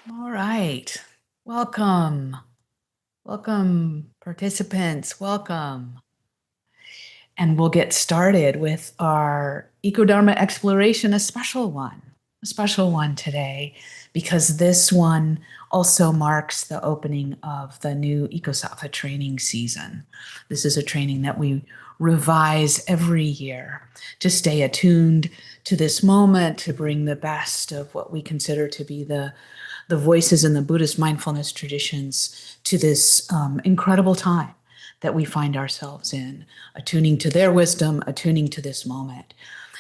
All right. Welcome. Welcome, participants. Welcome. And we'll get started with our EcoDharma exploration, a special one today, because this one also marks the opening of the new EcoSattva training season. This is a training that we revise every year to stay attuned to this moment, to bring the best of what we consider to be the voices in the Buddhist mindfulness traditions to this incredible time that we find ourselves in, attuning to their wisdom, attuning to this moment.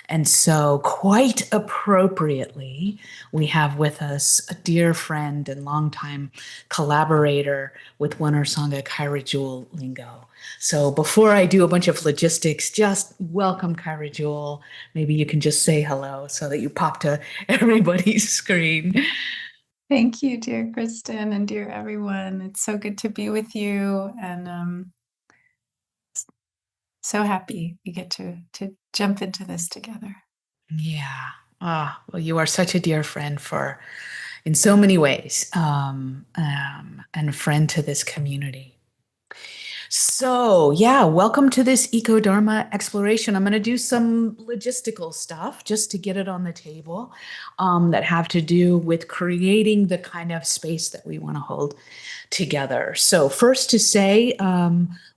And so, quite appropriately, we have with us a dear friend and longtime collaborator with One Earth Sangha, Kaira Lingo. So, before I do a bunch of logistics, just welcome Kaira. Maybe you can just say hello so that you pop to everybody's screen. Thank you, dear Kristen, and dear everyone. It's so good to be with you, and so happy we get to jump into this together. Yeah. Ah, well, you are such a dear friend in so many ways, and a friend to this community. So, yeah, welcome to this EcoDharma exploration. I'm going to do some logistical stuff just to get it on the table that have to do with creating the kind of space that we want to hold together. So, first to say,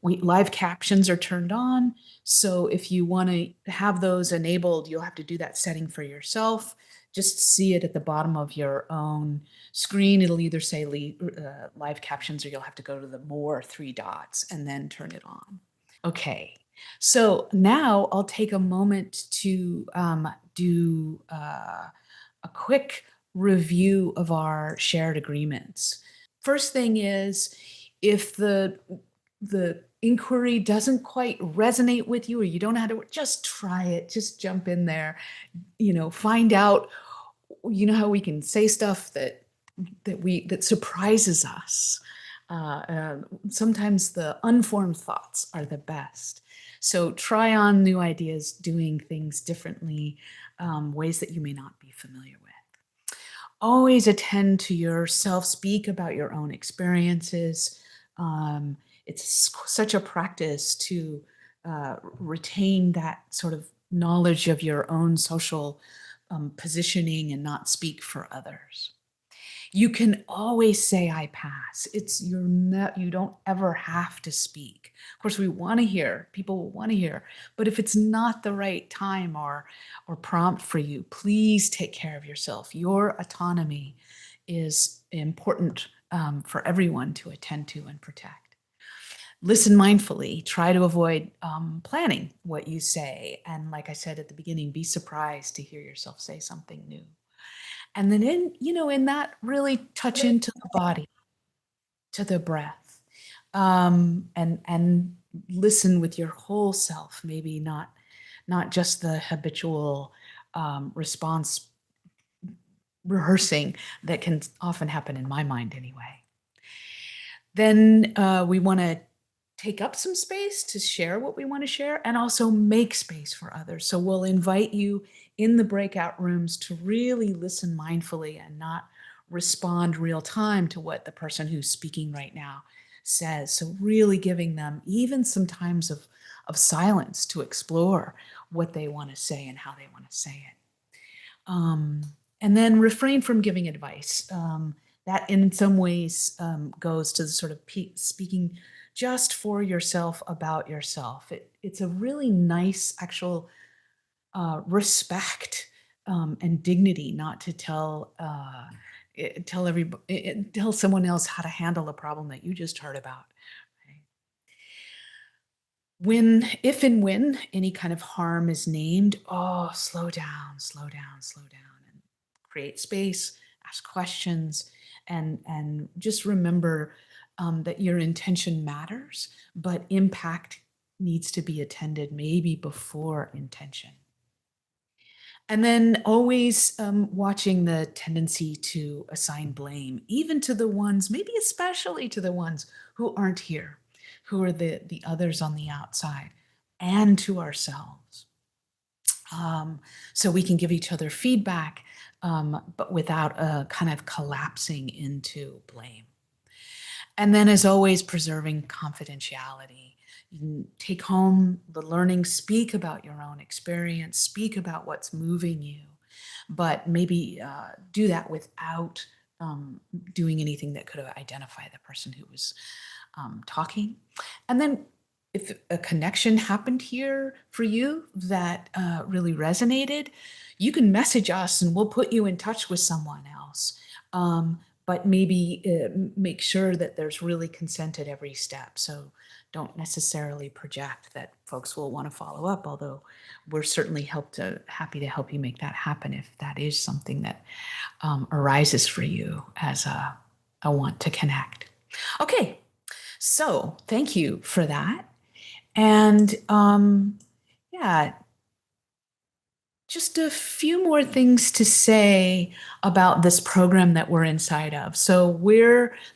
live captions are turned on. So, if you want to have those enabled, you'll have to do that setting for yourself. Just see it at the bottom of your own screen. It'll either say live captions or you'll have to go to the more three dots and then turn it on. Okay, so now I'll take a moment to do a quick review of our shared agreements. First thing is, if the inquiry doesn't quite resonate with you or you don't know how to, just try it, just jump in there, find out, how we can say stuff that surprises us. Sometimes the unformed thoughts are the best. So try on new ideas, doing things differently, ways that you may not be familiar with. Always attend to yourself, speak about your own experiences. It's such a practice to retain that sort of knowledge of your own social positioning and not speak for others. You can always say I pass. You don't ever have to speak. Of course, we want to hear, people will want to hear, but if it's not the right time or prompt for you, please take care of yourself. Your autonomy is important for everyone to attend to and protect. Listen mindfully, try to avoid planning what you say. And like I said at the beginning, be surprised to hear yourself say something new. And then in that, really touch into the body, to the breath, and listen with your whole self, maybe not just the habitual response rehearsing that can often happen in my mind anyway. Then we want to take up some space to share what we want to share and also make space for others. So we'll invite you in the breakout rooms to really listen mindfully and not respond real time to what the person who's speaking right now says. So really giving them even some times of silence to explore what they want to say and how they want to say it. And then refrain from giving advice. That in some ways goes to the sort of speaking just for yourself about yourself. It's a really nice actual respect and dignity not to tell someone else how to handle a problem that you just heard about. If and when any kind of harm is named, slow down, slow down, slow down, and create space, ask questions, and just remember that your intention matters, but impact needs to be attended maybe before intention. And then always watching the tendency to assign blame, even to the ones, maybe especially to the ones who aren't here, who are the others on the outside, and to ourselves. So we can give each other feedback but without a kind of collapsing into blame. And then, as always, preserving confidentiality. You can take home the learning, speak about your own experience, speak about what's moving you, but maybe do that without doing anything that could identify the person who was talking. And then, if a connection happened here for you that really resonated, you can message us and we'll put you in touch with someone else. But maybe make sure that there's really consent at every step. So don't necessarily project that folks will want to follow up, although we're certainly happy to help you make that happen if that is something that arises for you as a want to connect. Okay, so thank you for that. And yeah, just a few more things to say about this program that we're inside of. So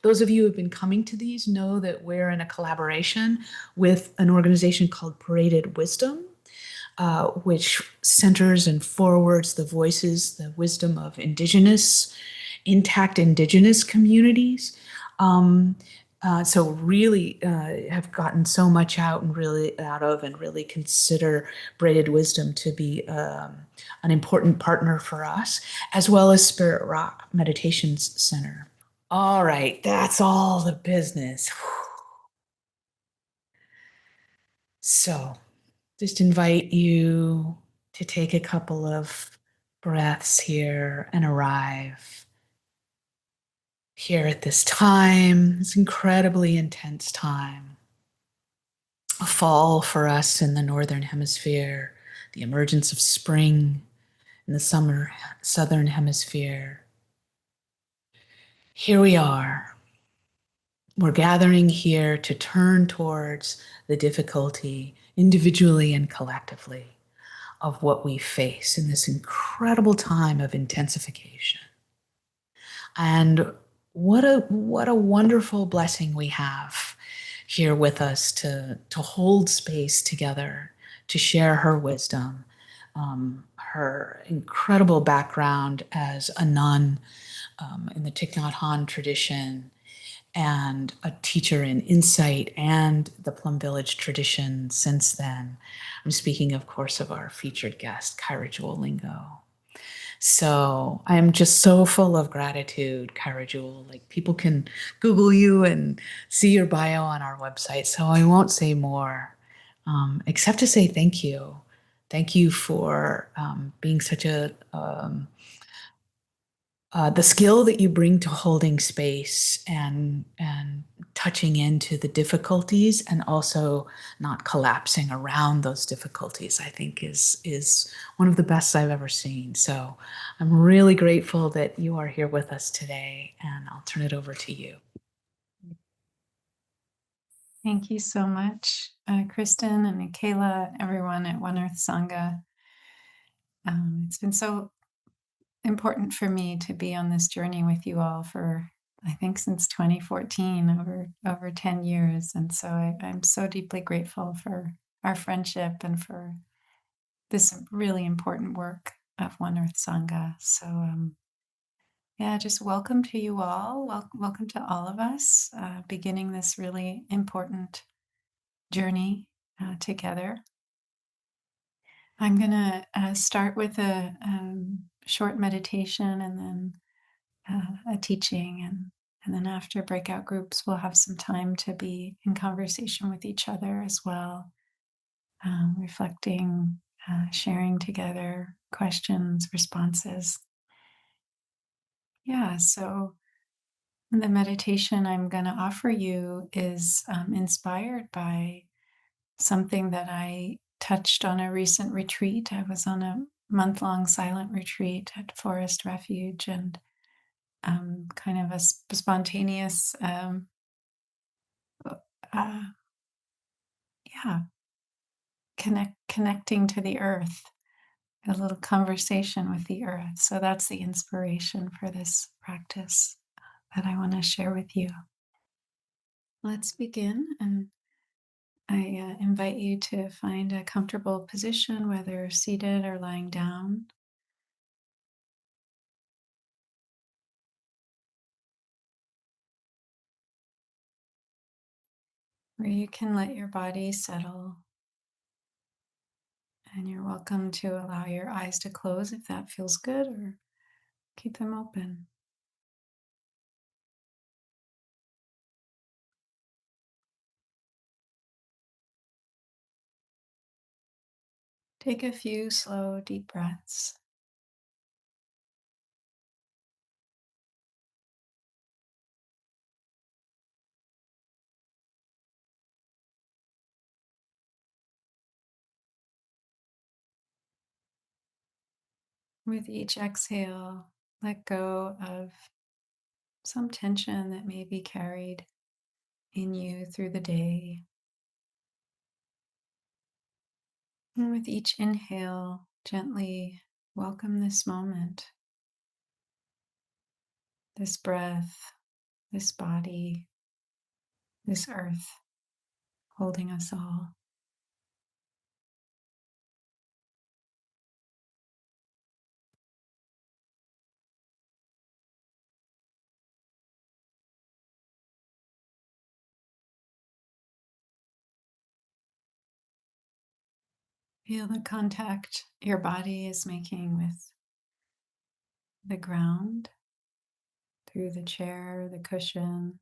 those of you who have been coming to these know that we're in a collaboration with an organization called Braided Wisdom, which centers and forwards the voices, the wisdom of intact Indigenous communities. So really have gotten so much out and really consider Braided Wisdom to be an important partner for us, as well as Spirit Rock Meditations Center. All right, that's all the business. So just invite you to take a couple of breaths here and arrive here at this time, this incredibly intense time. A fall for us in the Northern Hemisphere, the emergence of spring in the Southern Hemisphere. Here we are. We're gathering here to turn towards the difficulty individually and collectively of what we face in this incredible time of intensification. And what a wonderful blessing we have here with us to hold space together, to share her wisdom, her incredible background as a nun in the Thich Nhat Hanh tradition, and a teacher in insight and the Plum Village tradition since then. I'm speaking, of course, of our featured guest, Kaira Lingo. So I'm just so full of gratitude, Kaira. Like, people can Google you and see your bio on our website. So I won't say more, except to say thank you. Thank you for being such the skill that you bring to holding space and touching into the difficulties, and also not collapsing around those difficulties, I think is one of the best I've ever seen. So I'm really grateful that you are here with us today, and I'll turn it over to you. Thank you so much, Kristen and Michaela, everyone at One Earth Sangha. It's been so important for me to be on this journey with you all for, I think, since 2014, over 10 years. And so I'm so deeply grateful for our friendship and for this really important work of One Earth Sangha. So yeah, just welcome to you all. Welcome to all of us, beginning this really important journey together. I'm going to start with a short meditation and then a teaching. And then after breakout groups, we'll have some time to be in conversation with each other as well, reflecting, sharing together, questions, responses. Yeah, so the meditation I'm going to offer you is inspired by something that I touched on a recent retreat. I was on a month-long silent retreat at Forest Refuge, and kind of a spontaneous, yeah, connecting to the earth, a little conversation with the earth. So that's the inspiration for this practice that I want to share with you. Let's begin, and I invite you to find a comfortable position, whether seated or lying down. where you can let your body settle. And you're welcome to allow your eyes to close if that feels good, or keep them open. Take a few slow, deep breaths. With each exhale, let go of some tension that may be carried in you through the day. And with each inhale, gently welcome this moment, this breath, this body, this earth holding us all. Feel the contact your body is making with the ground, through the chair, the cushion,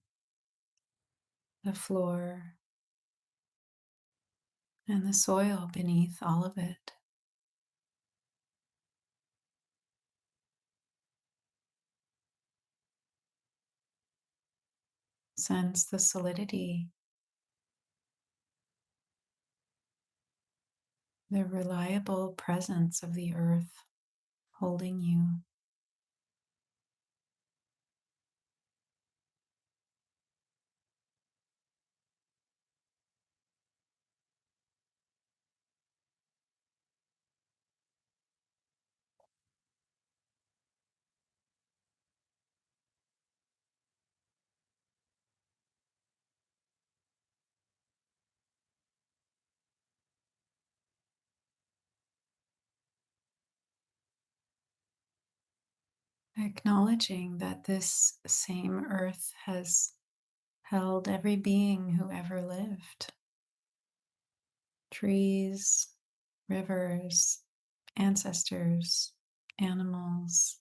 the floor, and the soil beneath all of it. Sense the solidity, the reliable presence of the earth holding you. Acknowledging that this same earth has held every being who ever lived. Trees, rivers, ancestors, animals,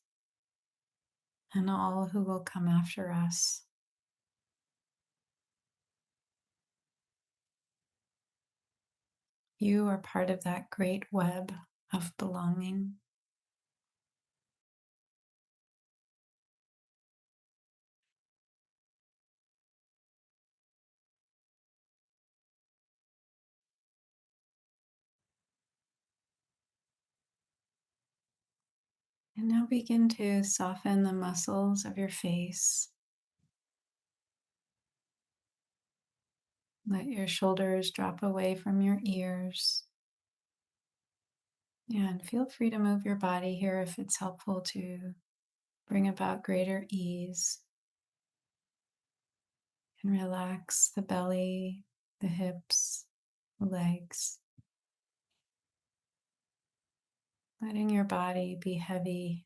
and all who will come after us. You are part of that great web of belonging. And now begin to soften the muscles of your face. Let your shoulders drop away from your ears. And feel free to move your body here if it's helpful to bring about greater ease. And relax the belly, the hips, the legs. Letting your body be heavy.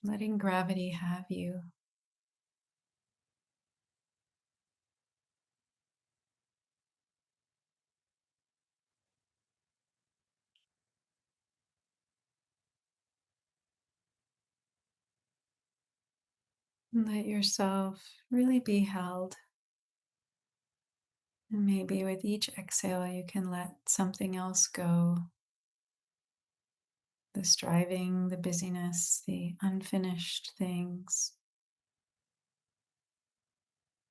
Letting gravity have you. And let yourself really be held. And maybe with each exhale, you can let something else go. The striving, the busyness, the unfinished things.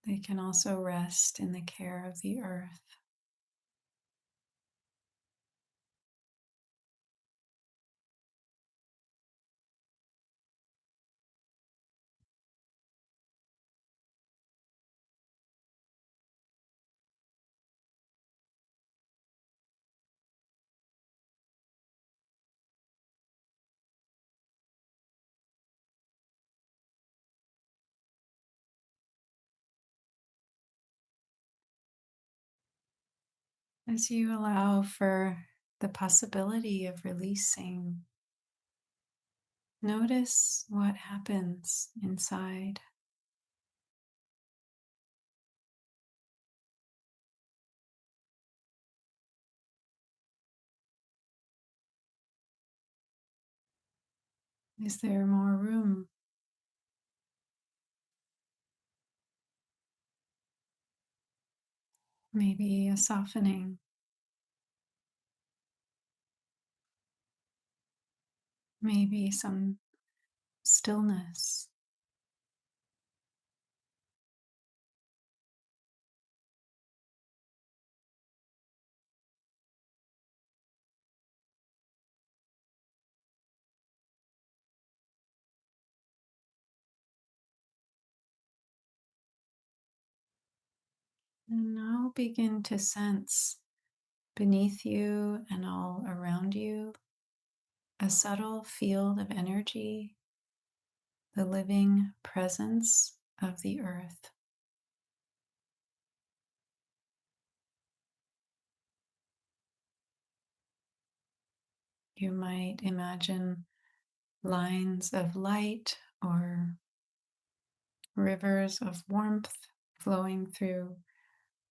They can also rest in the care of the earth. As you allow for the possibility of releasing, notice what happens inside. Is there more room? Maybe a softening, maybe some stillness. And now begin to sense beneath you and all around you a subtle field of energy, the living presence of the earth. You might imagine lines of light or rivers of warmth flowing through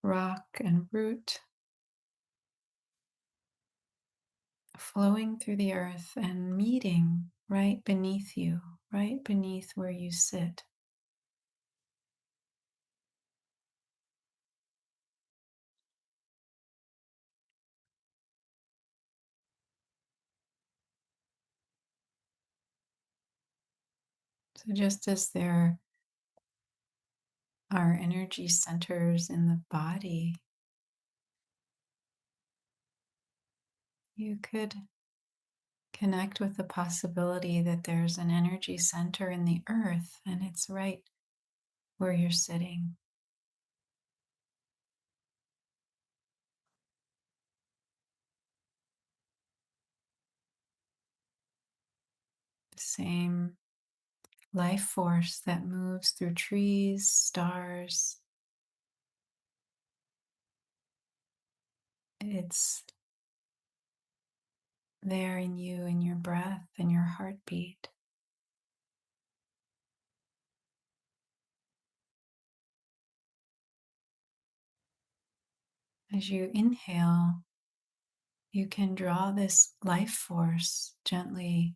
rock and root, flowing through the earth and meeting right beneath you, right beneath where you sit. So, just as there are energy centers in the body, you could connect with the possibility that there's an energy center in the earth and it's right where you're sitting. The same life force that moves through trees, stars. It's there in you, in your breath and your heartbeat. As you inhale, you can draw this life force gently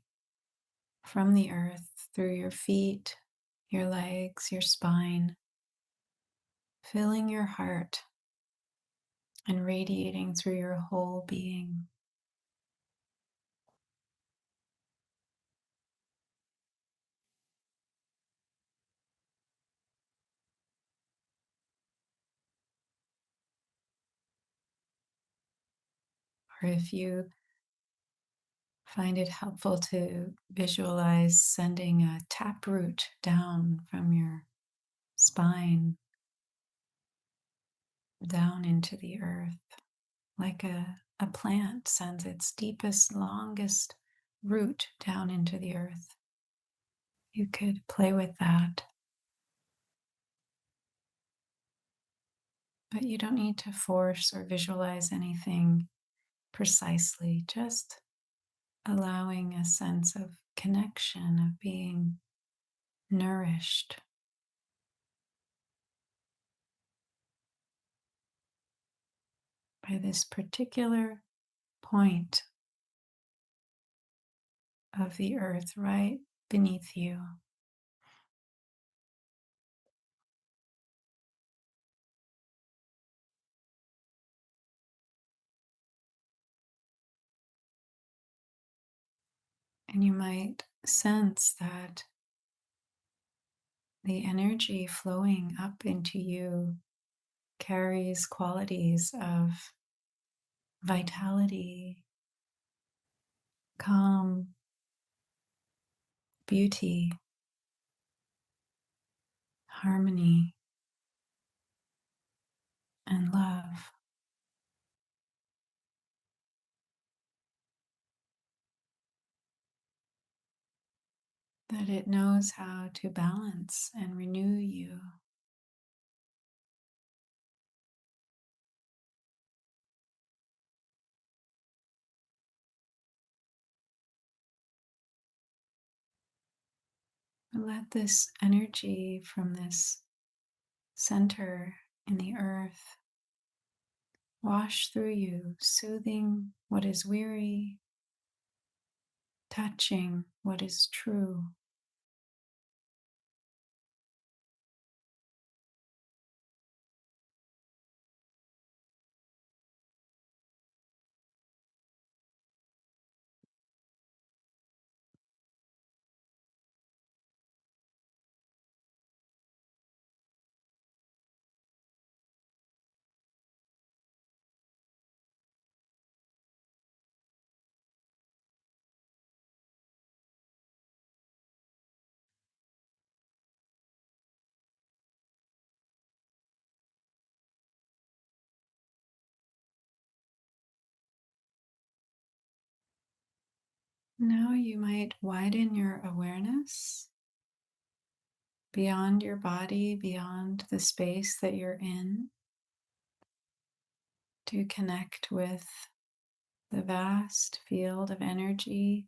from the earth through your feet, your legs, your spine, filling your heart and radiating through your whole being. Or if you find it helpful to visualize sending a taproot down from your spine down into the earth, like a plant sends its deepest, longest root down into the earth. You could play with that, but you don't need to force or visualize anything precisely, just allowing a sense of connection, of being nourished by this particular point of the earth right beneath you. And you might sense that the energy flowing up into you carries qualities of vitality, calm, beauty, harmony, and love. That it knows how to balance and renew you. Let this energy from this center in the earth wash through you, soothing what is weary, touching what is true. Now you might widen your awareness beyond your body, beyond the space that you're in, to connect with the vast field of energy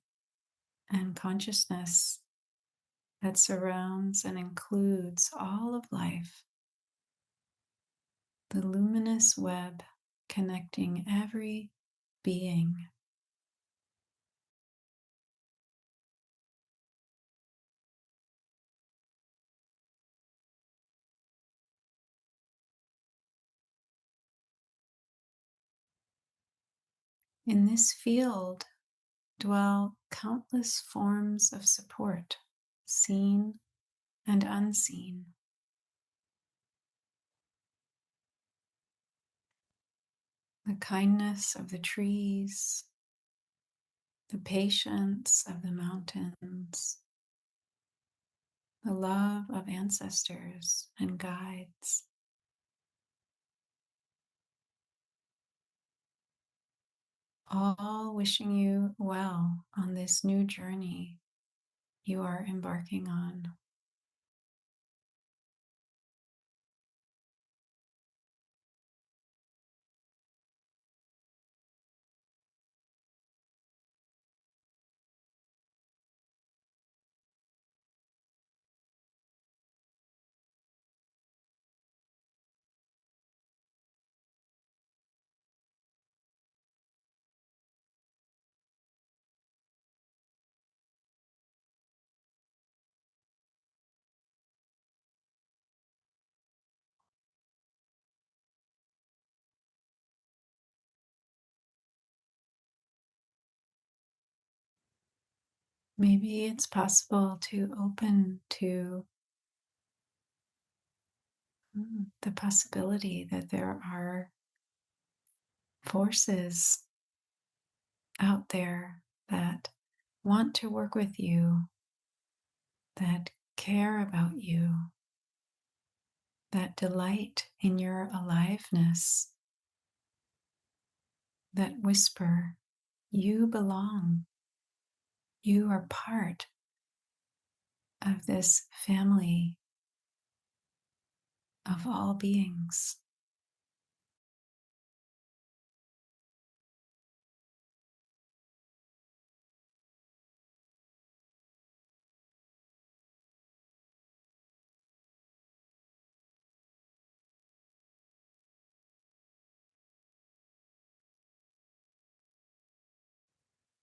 and consciousness that surrounds and includes all of life, the luminous web connecting every being. In this field dwell countless forms of support, seen and unseen. The kindness of the trees, the patience of the mountains, the love of ancestors and guides, all wishing you well on this new journey you are embarking on. Maybe it's possible to open to the possibility that there are forces out there that want to work with you, that care about you, that delight in your aliveness, that whisper, you belong, you are part of this family of all beings.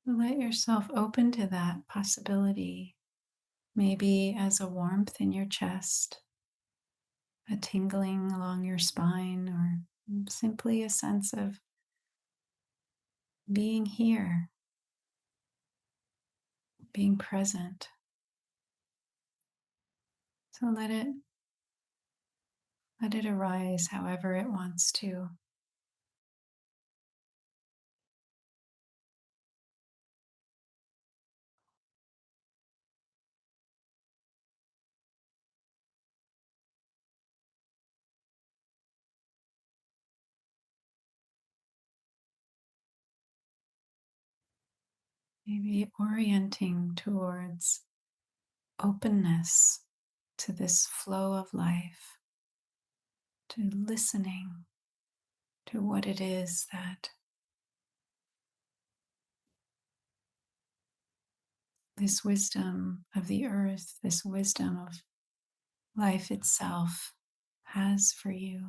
Let yourself open to that possibility, maybe as a warmth in your chest, a tingling along your spine, or simply a sense of being here, being present. So let it arise however it wants to. Maybe orienting towards openness to this flow of life, to listening to what it is that this wisdom of the earth, this wisdom of life itself has for you.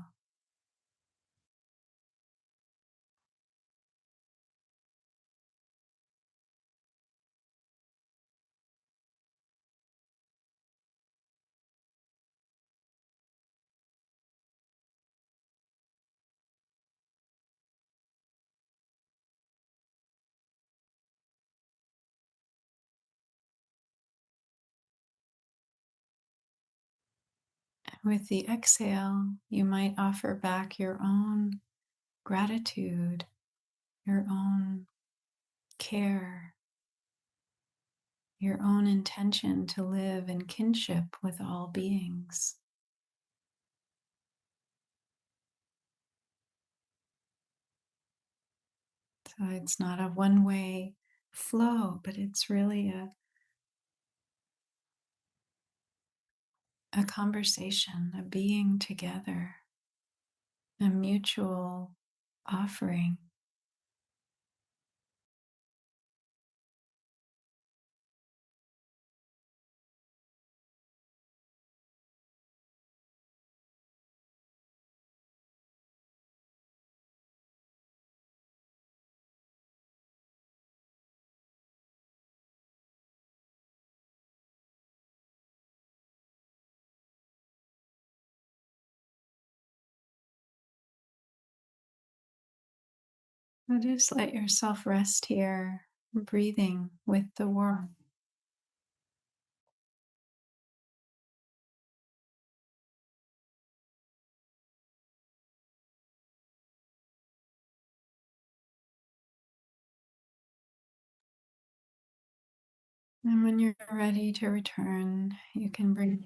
with the exhale, you might offer back your own gratitude, your own care, your own intention to live in kinship with all beings. So it's not a one-way flow, but it's really a conversation, a being together, a mutual offering. So just let yourself rest here, breathing with the warmth. And when you're ready to return, you can bring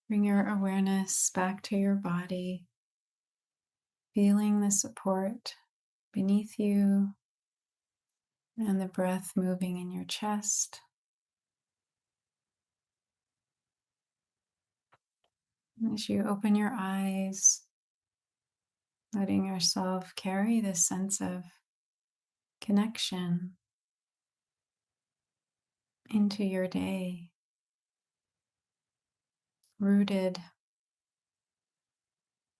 your awareness back to your body, feeling the support beneath you and the breath moving in your chest. As you open your eyes, letting yourself carry this sense of connection into your day, rooted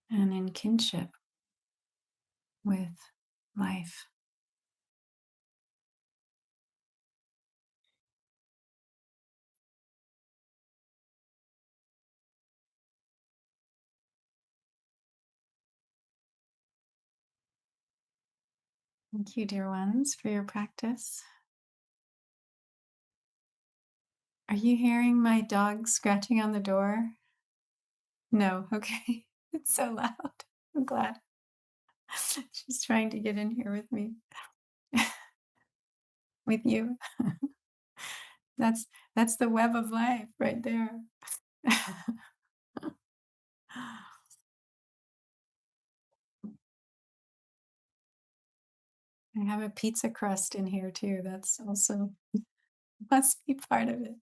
and in kinship with life. Thank you, dear ones, for your practice. Are you hearing my dog scratching on the door? No, okay. It's so loud. I'm glad. She's trying to get in here with me, with you. That's the web of life right there. I have a pizza crust in here too. That's also must be part of it.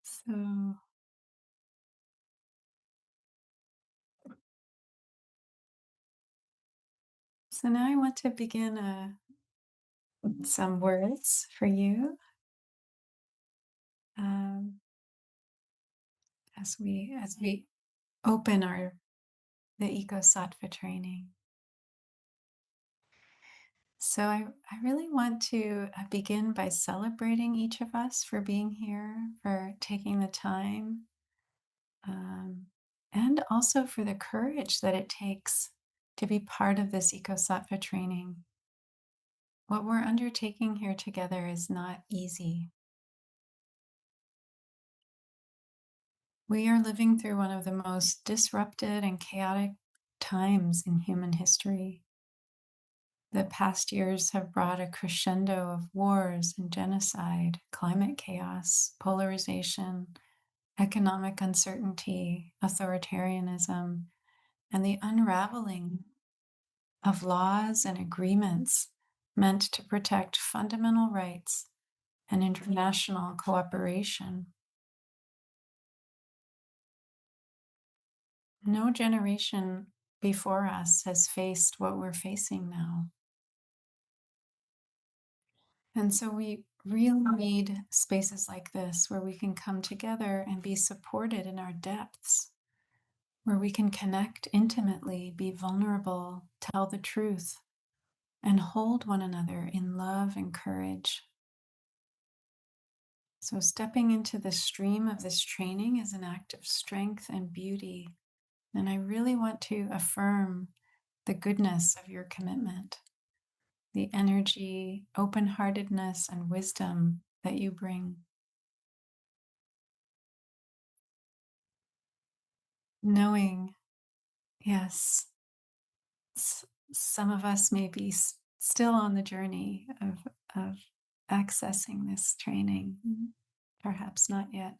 So, so now I want to begin some words for you um, as we open the EcoSattva training. So I really want to begin by celebrating each of us for being here, for taking the time, um, and also for the courage that it takes to be part of this EcoSattva training. What we're undertaking here together is not easy. We are living through one of the most disrupted and chaotic times in human history. The past years have brought a crescendo of wars and genocide, climate chaos, polarization, economic uncertainty, authoritarianism, and the unraveling of laws and agreements meant to protect fundamental rights and international cooperation. No generation before us has faced what we're facing now. And so we really need spaces like this where we can come together and be supported in our depths, where we can connect intimately, be vulnerable, tell the truth, and hold one another in love and courage. So, stepping into the stream of this training is an act of strength and beauty. And I really want to affirm the goodness of your commitment, the energy, open heartedness, and wisdom that you bring. knowing, yes, s- some of us may be still on the journey of accessing this training, perhaps not yet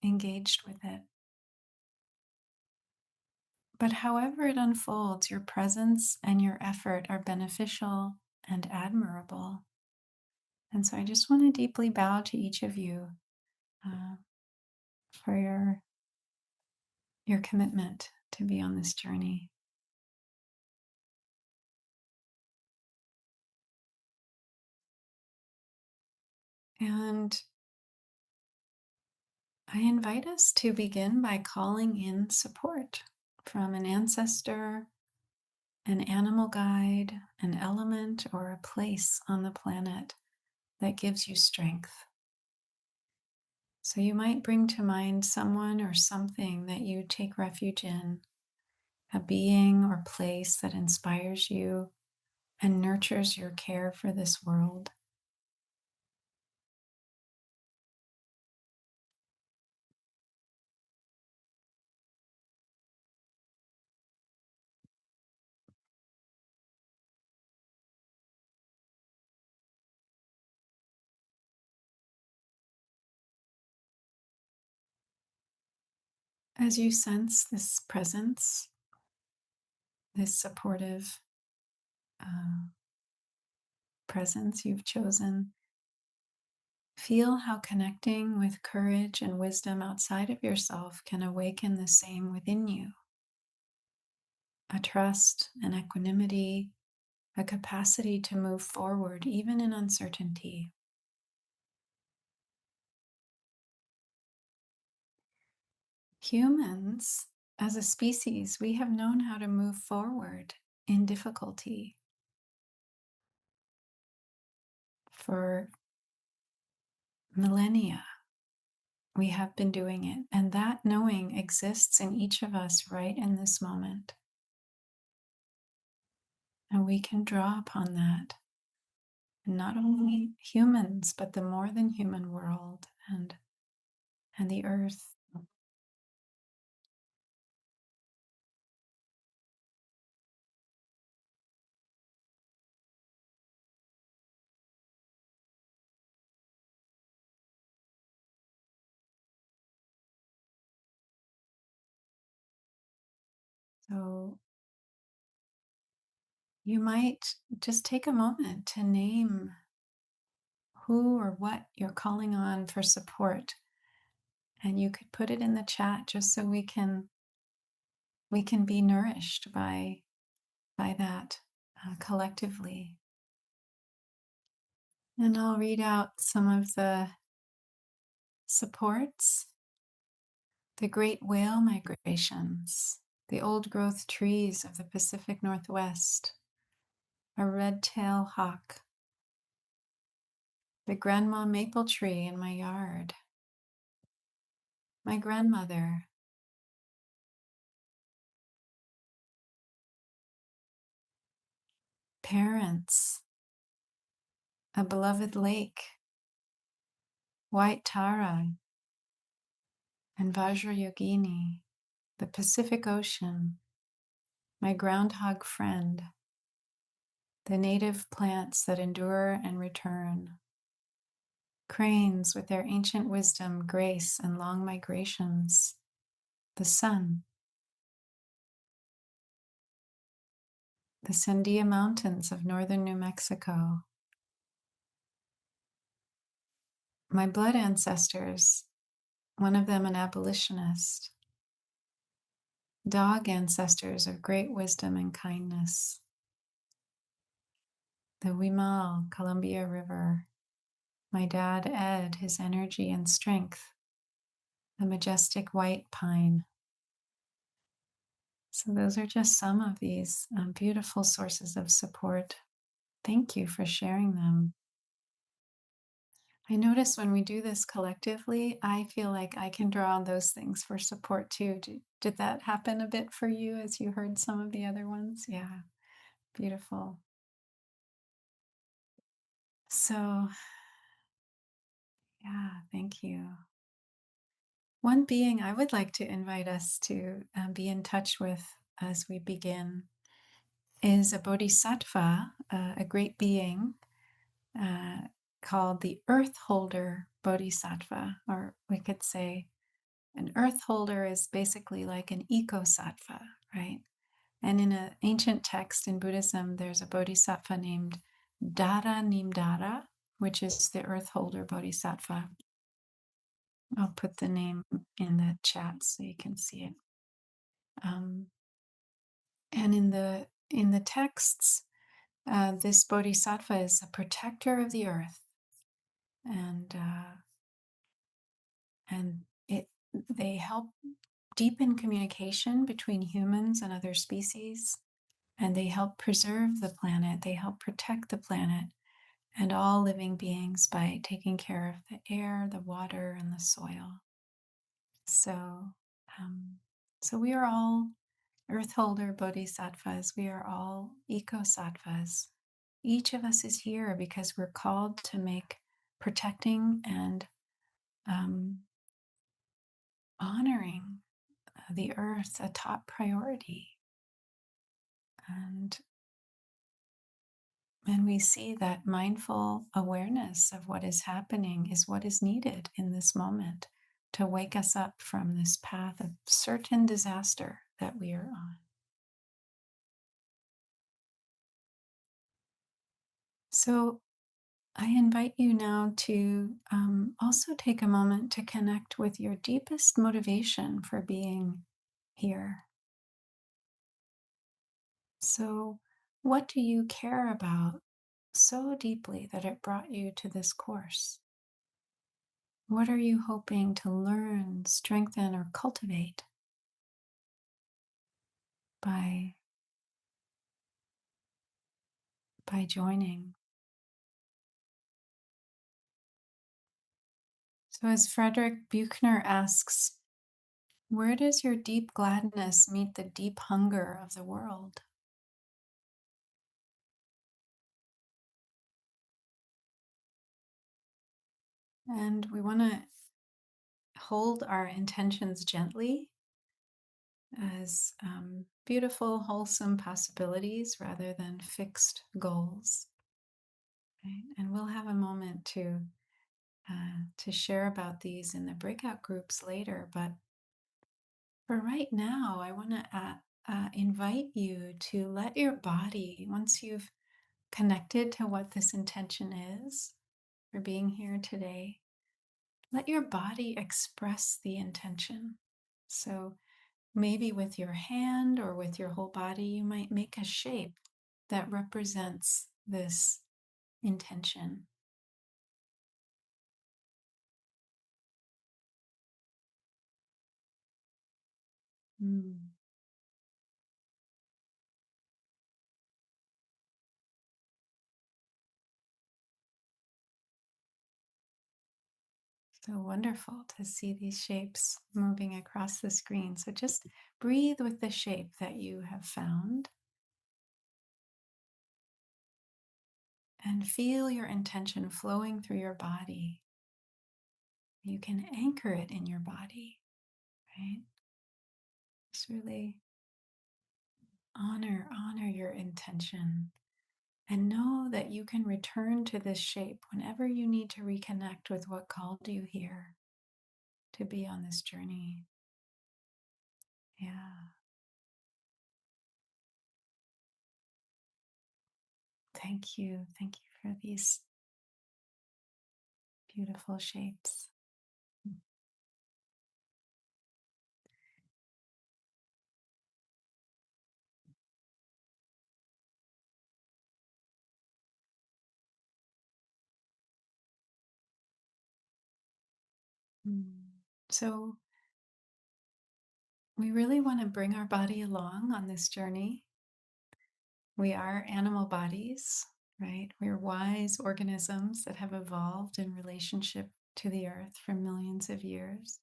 engaged with it. But however it unfolds, your presence and your effort are beneficial and admirable. And so I just want to deeply bow to each of you uh, for your commitment to be on this journey. And I invite us to begin by calling in support from an ancestor, an animal guide, an element, or a place on the planet that gives you strength. So you might bring to mind someone or something that you take refuge in, a being or place that inspires you and nurtures your care for this world. As you sense this presence, this supportive uh, presence you've chosen, feel how connecting with courage and wisdom outside of yourself can awaken the same within you, a trust, an equanimity, a capacity to move forward even in uncertainty. Humans, as a species, we have known how to move forward in difficulty for millennia. We have been doing it, and that knowing exists in each of us right in this moment. And we can draw upon that, and not only humans, but the more than human world and the earth. So you might just take a moment to name who or what you're calling on for support, and you could put it in the chat just so we can be nourished by that collectively. And I'll read out some of the supports: the great whale migrations, the old growth trees of the Pacific Northwest, a red-tailed hawk, the grandma maple tree in my yard, my grandmother, parents, a beloved lake, white Tara and Vajrayogini, the Pacific Ocean, my groundhog friend, the native plants that endure and return, cranes with their ancient wisdom, grace, and long migrations, the sun, the Sandia Mountains of northern New Mexico, my blood ancestors, one of them an abolitionist, dog ancestors of great wisdom and kindness, the Wimal Columbia River, my dad Ed, his energy and strength, the majestic white pine. So those are just some of these beautiful sources of support. Thank you for sharing them. I notice when we do this collectively, I feel like I can draw on those things for support too. Did that happen a bit for you as you heard some of the other ones? Yeah, beautiful. So, yeah, thank you. One being I would like to invite us to be in touch with as we begin is a bodhisattva, a great being uh, called the Earth Holder Bodhisattva, or we could say an Earth Holder is basically like an ecosattva, right? And in an ancient text in Buddhism, there's a bodhisattva named Dara Nimdara, which is the Earth Holder Bodhisattva. I'll put the name in the chat so you can see it. Um, and in the texts, this bodhisattva is a protector of the earth, and they help deepen communication between humans and other species, and they help preserve the planet. They help protect the planet and all living beings by taking care of the air, the water, and the soil. So, so we are all Earth Holder Bodhisattvas. We are all Ecosattvas. Each of us is here because we're called to make protecting and honoring the earth a top priority. And we see that mindful awareness of what is happening is what is needed in this moment to wake us up from this path of certain disaster that we are on. So I invite you now to also take a moment to connect with your deepest motivation for being here. So, what do you care about so deeply that it brought you to this course? What are you hoping to learn, strengthen, or cultivate by, joining? So, as Frederick Buechner asks, where does your deep gladness meet the deep hunger of the world? And we want to hold our intentions gently as beautiful, wholesome possibilities rather than fixed goals. Right? And we'll have a moment to share about these in the breakout groups later. But for right now, I want to invite you to let your body, once you've connected to what this intention is for being here today, let your body express the intention. So maybe with your hand or with your whole body, you might make a shape that represents this intention. Mm. So wonderful to see these shapes moving across the screen. So just breathe with the shape that you have found and feel your intention flowing through your body. You can anchor it in your body, right? Just really honor your intention and know that you can return to this shape whenever you need to reconnect with what called you here to be on this journey. Yeah. Thank you. Thank you for these beautiful shapes. Mm. So, we really want to bring our body along on this journey. We are animal bodies, right? We're wise organisms that have evolved in relationship to the earth for millions of years.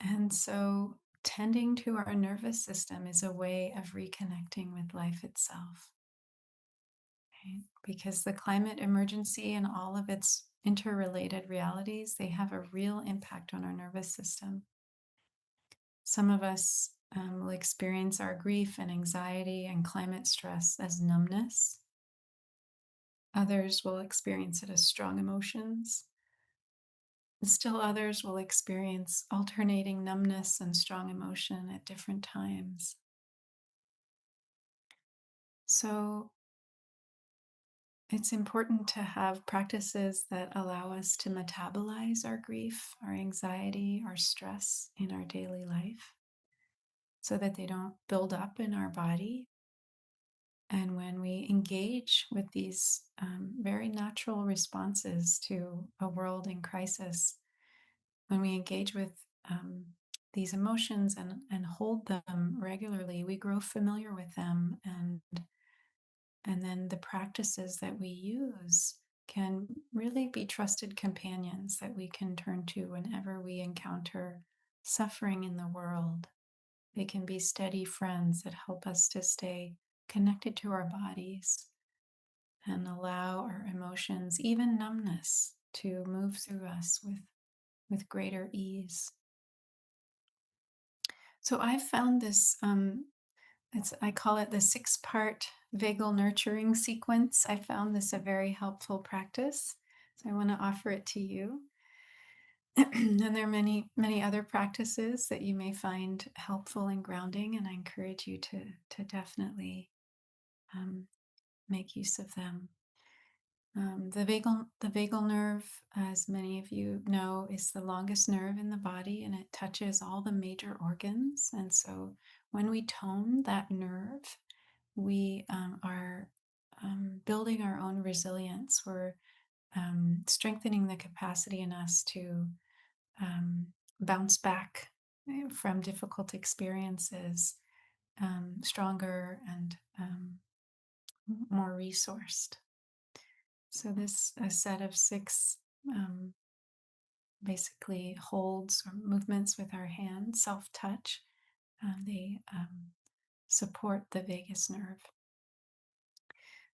And so, tending to our nervous system is a way of reconnecting with life itself, right? Because the climate emergency and all of its interrelated realities, they have a real impact on our nervous system. Some of us will experience our grief and anxiety and climate stress as numbness. Others will experience it as strong emotions. And still others will experience alternating numbness and strong emotion at different times. So it's important to have practices that allow us to metabolize our grief, our anxiety, our stress in our daily life so that they don't build up in our body. And when we engage with these very natural responses to a world in crisis, when we engage with these emotions and hold them regularly, we grow familiar with them, and then the practices that we use can really be trusted companions that we can turn to whenever we encounter suffering in the world. They can be steady friends that help us to stay connected to our bodies and allow our emotions, even numbness, to move through us with greater ease. So I've found this, I call it the 6-part vagal nurturing sequence. I found this a very helpful practice. So I want to offer it to you. And there are many, many other practices that you may find helpful and grounding, and I encourage you to definitely make use of them. The vagal nerve, as many of you know, is the longest nerve in the body, and it touches all the major organs. And so when we tone that nerve, we are building our own resilience. We're strengthening the capacity in us to bounce back from difficult experiences stronger and more resourced. So this a set of 6 basically holds or movements with our hands, self-touch. They support the vagus nerve.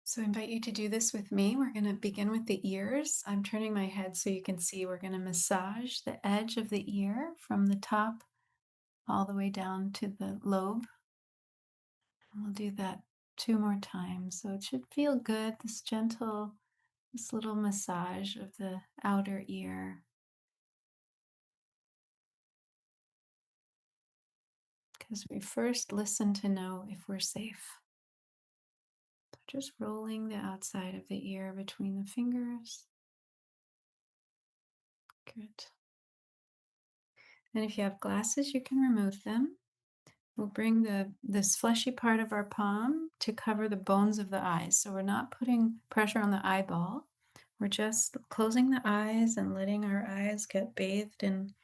So I invite you to do this with me. We're going to begin with the ears. I'm turning my head so you can see. We're going to massage the edge of the ear from the top all the way down to the lobe. And we'll do that 2 more times. So it should feel good, this little massage of the outer ear. Because we first listen to know if we're safe. So just rolling the outside of the ear between the fingers. Good. And if you have glasses, you can remove them. We'll bring this fleshy part of our palm to cover the bones of the eyes. So we're not putting pressure on the eyeball. We're just closing the eyes and letting our eyes get bathed in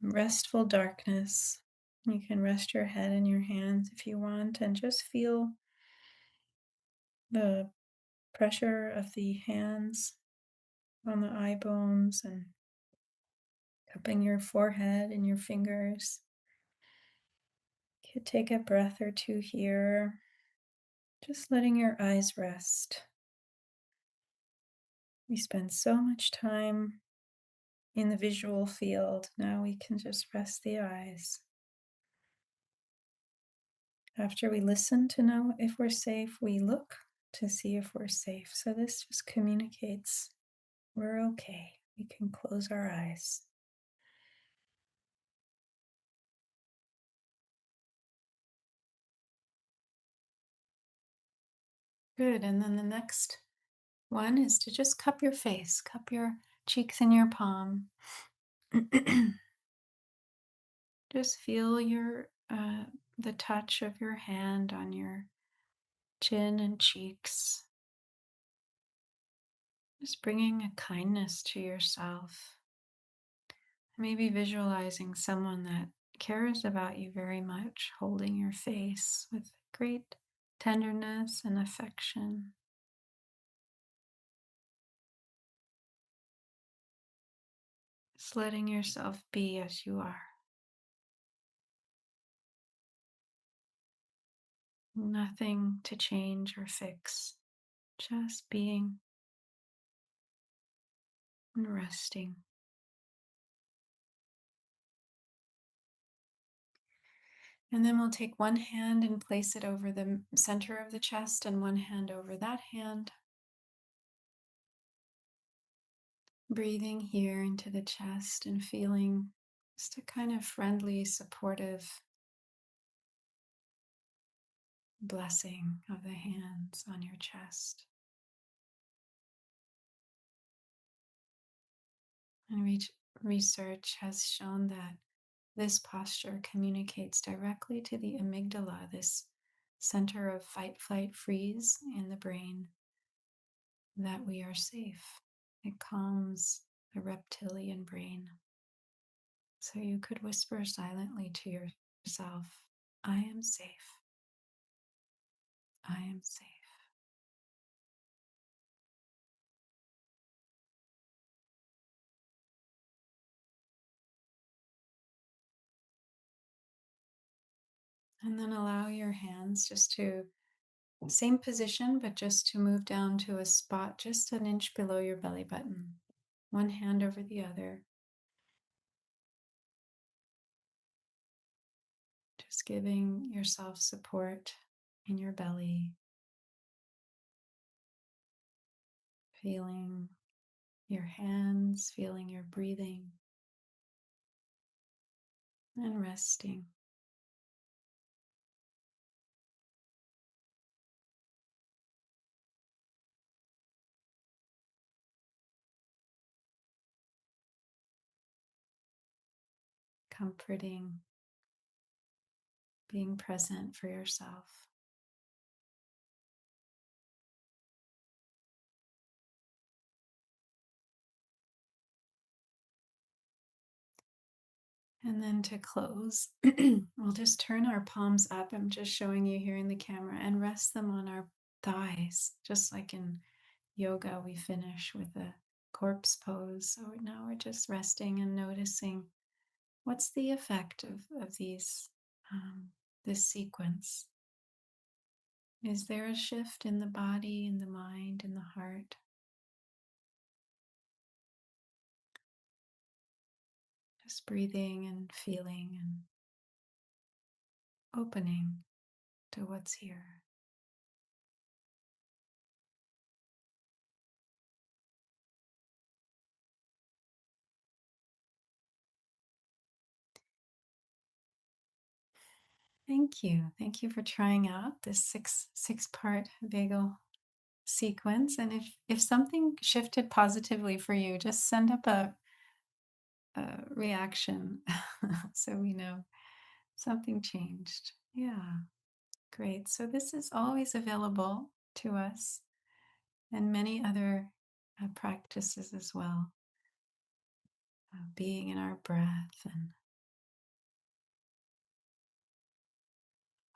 restful darkness. You can rest your head in your hands if you want and just feel the pressure of the hands on the eye bones and cupping your forehead and your fingers. You could take a breath or 2 here, just letting your eyes rest. We spend so much time in the visual field. Now we can just rest the eyes. After we listen to know if we're safe, we look to see if we're safe. So this just communicates we're okay. We can close our eyes. Good. And then the next one is to just cup your face, cup your cheeks in your palm. Just feel the touch of your hand on your chin and cheeks. Just bringing a kindness to yourself. Maybe visualizing someone that cares about you very much, holding your face with great tenderness and affection. Just letting yourself be as you are. Nothing to change or fix, just being. and resting. And then we'll take one hand and place it over the center of the chest and one hand over that hand. Breathing here into the chest and feeling just a kind of friendly, supportive blessing of the hands on your chest. And research has shown that this posture communicates directly to the amygdala, this center of fight, flight, freeze in the brain, that we are safe. It calms the reptilian brain. So you could whisper silently to yourself, I am safe. I am safe. And then allow your hands just to, same position, but just to move down to a spot just an inch below your belly button. One hand over the other. Just giving yourself support in your belly. Feeling your hands, feeling your breathing, and resting. Comforting, being present for yourself. And then to close, we'll just turn our palms up. I'm just showing you here in the camera, and rest them on our thighs, just like in yoga, we finish with a corpse pose. So now we're just resting and noticing what's the effect of this sequence. Is there a shift in the body, in the mind, in the heart? Just breathing and feeling and opening to what's here. Thank you. Thank you for trying out this six part bagel sequence. And if something shifted positively for you, just send up a reaction so we know something changed. Yeah, great. So this is always available to us and many other practices as well. Being in our breath and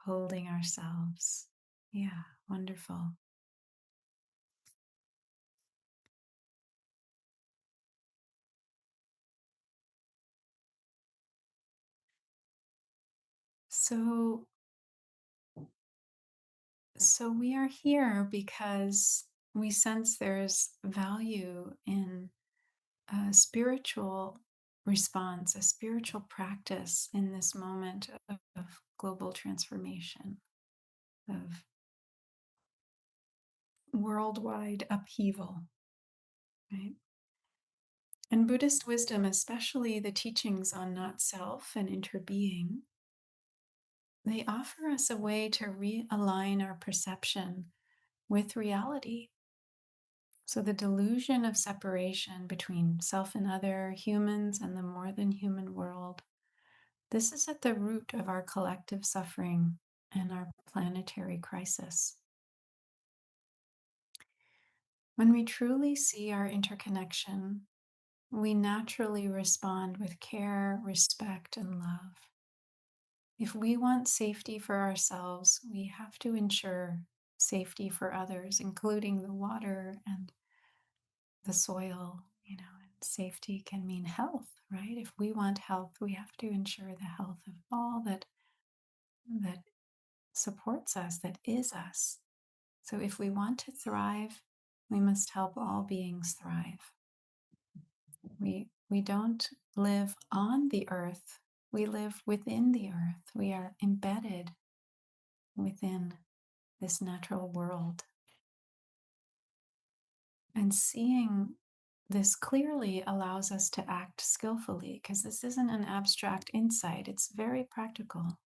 holding ourselves. Yeah, wonderful. So So we are here because we sense there's value in a spiritual response, a spiritual practice in this moment of global transformation, of worldwide upheaval, right? And Buddhist wisdom, especially the teachings on not self and interbeing, they offer us a way to realign our perception with reality. So, the delusion of separation between self and other, humans, and the more than human world, this is at the root of our collective suffering and our planetary crisis. When we truly see our interconnection, we naturally respond with care, respect, and love. If we want safety for ourselves, we have to ensure safety for others, including the water and the soil, and safety can mean health, right? If we want health, we have to ensure the health of all that supports us, that is us. So if we want to thrive, we must help all beings thrive. We don't live on the earth, we live within the earth. We are embedded within this natural world. And seeing this clearly allows us to act skillfully, because this isn't an abstract insight, it's very practical.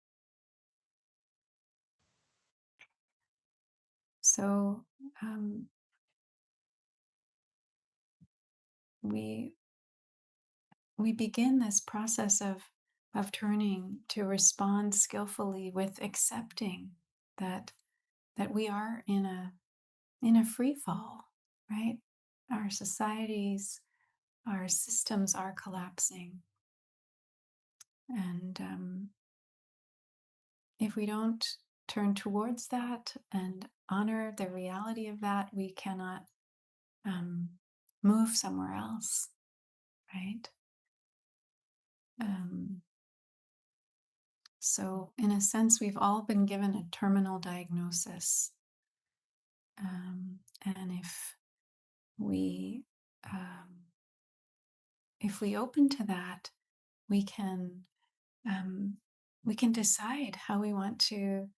So we begin this process of turning to respond skillfully with accepting that we are in a free fall, right? Our societies, our systems are collapsing, and if we don't turn towards that and honor the reality of that, we cannot move somewhere else, right? So, in a sense, we've all been given a terminal diagnosis. And we um, if we open to that, we can decide how we want to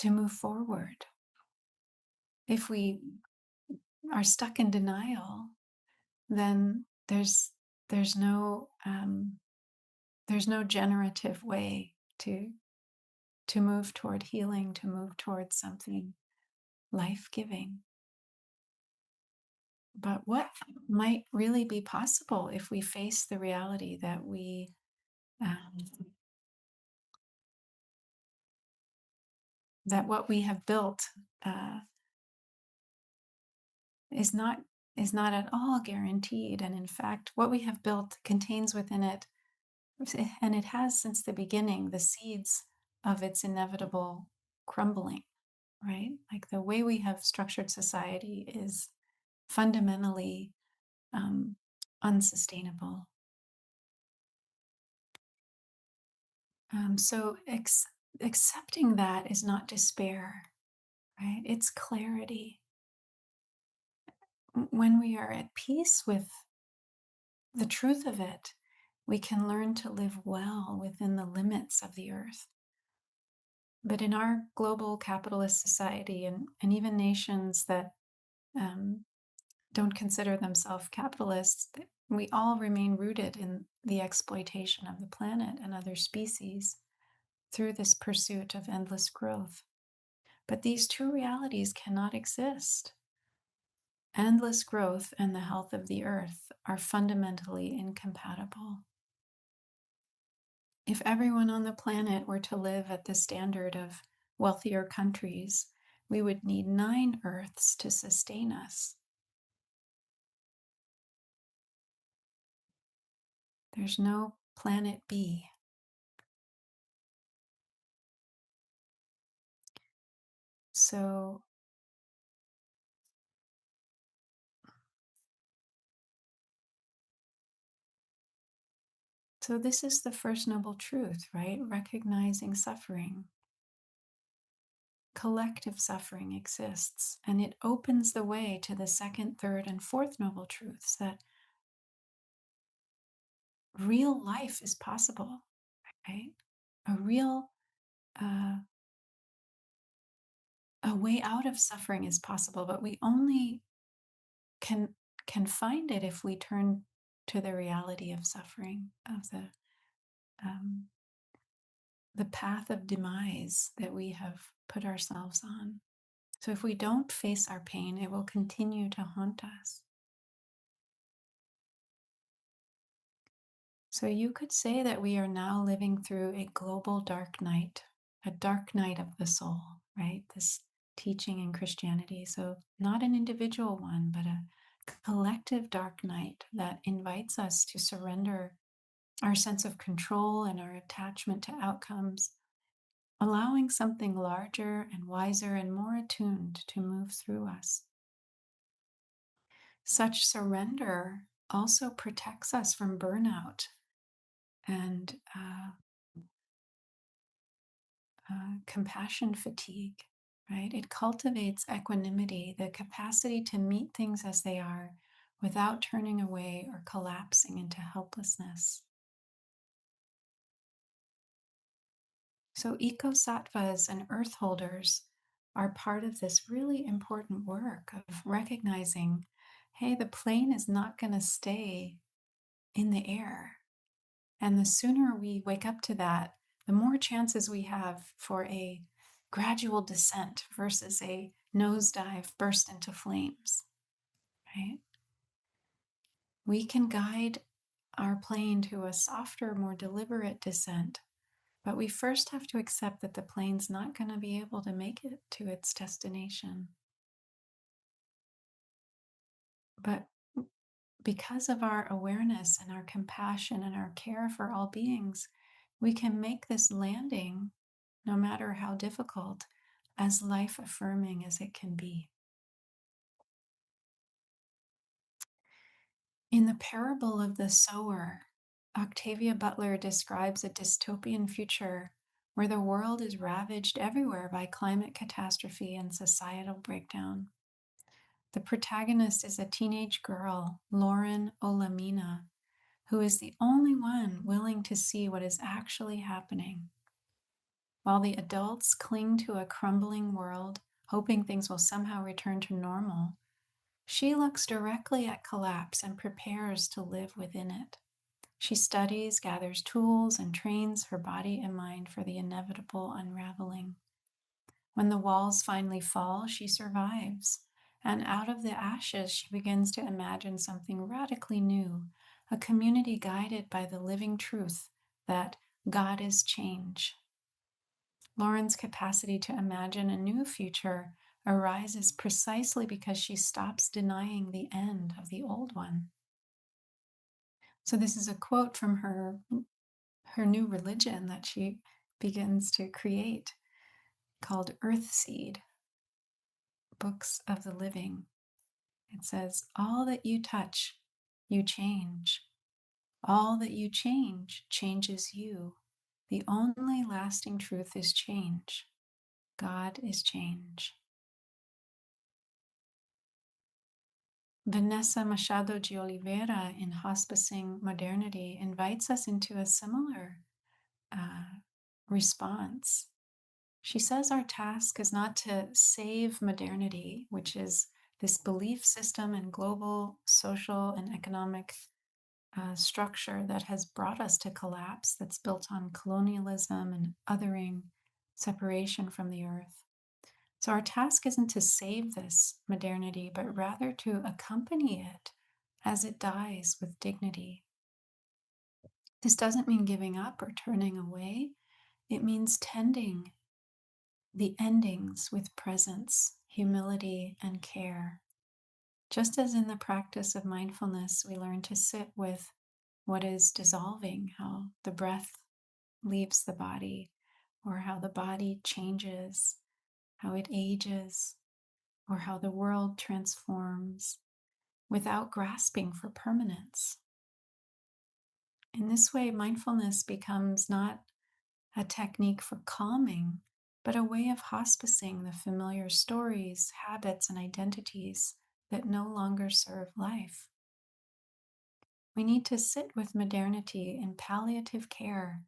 move forward. If we are stuck in denial, then there's no generative way to move toward healing, to move towards something life-giving. But what might really be possible if we face the reality that that what we have built is not at all guaranteed, and in fact, what we have built contains within it, and it has since the beginning, the seeds of its inevitable crumbling, right? Like the way we have structured society is fundamentally unsustainable. So accepting that is not despair, right? It's clarity. When we are at peace with the truth of it, we can learn to live well within the limits of the earth. But in our global capitalist society, and even nations that don't consider themselves capitalists, we all remain rooted in the exploitation of the planet and other species through this pursuit of endless growth. But these two realities cannot exist. Endless growth and the health of the earth are fundamentally incompatible. If everyone on the planet were to live at the standard of wealthier countries, we would need 9 Earths to sustain us. There's no planet B. So this is the first noble truth, right? Recognizing suffering. Collective suffering exists, and it opens the way to the second, third, and fourth noble truths, that real life is possible, right? A real a way out of suffering is possible, but we only can find it if we turn to the reality of suffering, of the path of demise that we have put ourselves on. So if we don't face our pain, it will continue to haunt us. So you could say that we are now living through a global dark night, a dark night of the soul, right? This teaching in Christianity. So not an individual one, but a collective dark night that invites us to surrender our sense of control and our attachment to outcomes, allowing something larger and wiser and more attuned to move through us. Such surrender also protects us from burnout and compassion fatigue, right? It cultivates equanimity, the capacity to meet things as they are without turning away or collapsing into helplessness. So, eco-sattvas and earth holders are part of this really important work of recognizing, hey, the plane is not going to stay in the air. And the sooner we wake up to that, the more chances we have for a gradual descent versus a nosedive burst into flames, right? We can guide our plane to a softer, more deliberate descent, but we first have to accept that the plane's not going to be able to make it to its destination. But because of our awareness and our compassion and our care for all beings, we can make this landing, no matter how difficult, as life affirming as it can be. In the parable of the sower, Octavia Butler describes a dystopian future where the world is ravaged everywhere by climate catastrophe and societal breakdown. The protagonist is a teenage girl, Lauren Olamina, who is the only one willing to see what is actually happening. While the adults cling to a crumbling world, hoping things will somehow return to normal, she looks directly at collapse and prepares to live within it. She studies, gathers tools, and trains her body and mind for the inevitable unraveling. When the walls finally fall, she survives. And out of the ashes, she begins to imagine something radically new, a community guided by the living truth that God is change. Lauren's capacity to imagine a new future arises precisely because she stops denying the end of the old one. So this is a quote from her new religion that she begins to create called Earthseed, Books of the Living. It says, all that you touch, you change. All that you change changes you. The only lasting truth is change. God is change. Vanessa Machado de Oliveira in Hospicing Modernity invites us into a similar response. She says our task is not to save modernity, which is this belief system and global social and economic structure that has brought us to collapse, that's built on colonialism and othering, separation from the earth. So our task isn't to save this modernity, but rather to accompany it as it dies with dignity. This doesn't mean giving up or turning away. It means tending the endings with presence, humility, and care. Just as in the practice of mindfulness, we learn to sit with what is dissolving, how the breath leaves the body, or how the body changes, how it ages, or how the world transforms without grasping for permanence. In this way, mindfulness becomes not a technique for calming, but a way of hospicing the familiar stories, habits, and identities that no longer serve life. We need to sit with modernity in palliative care,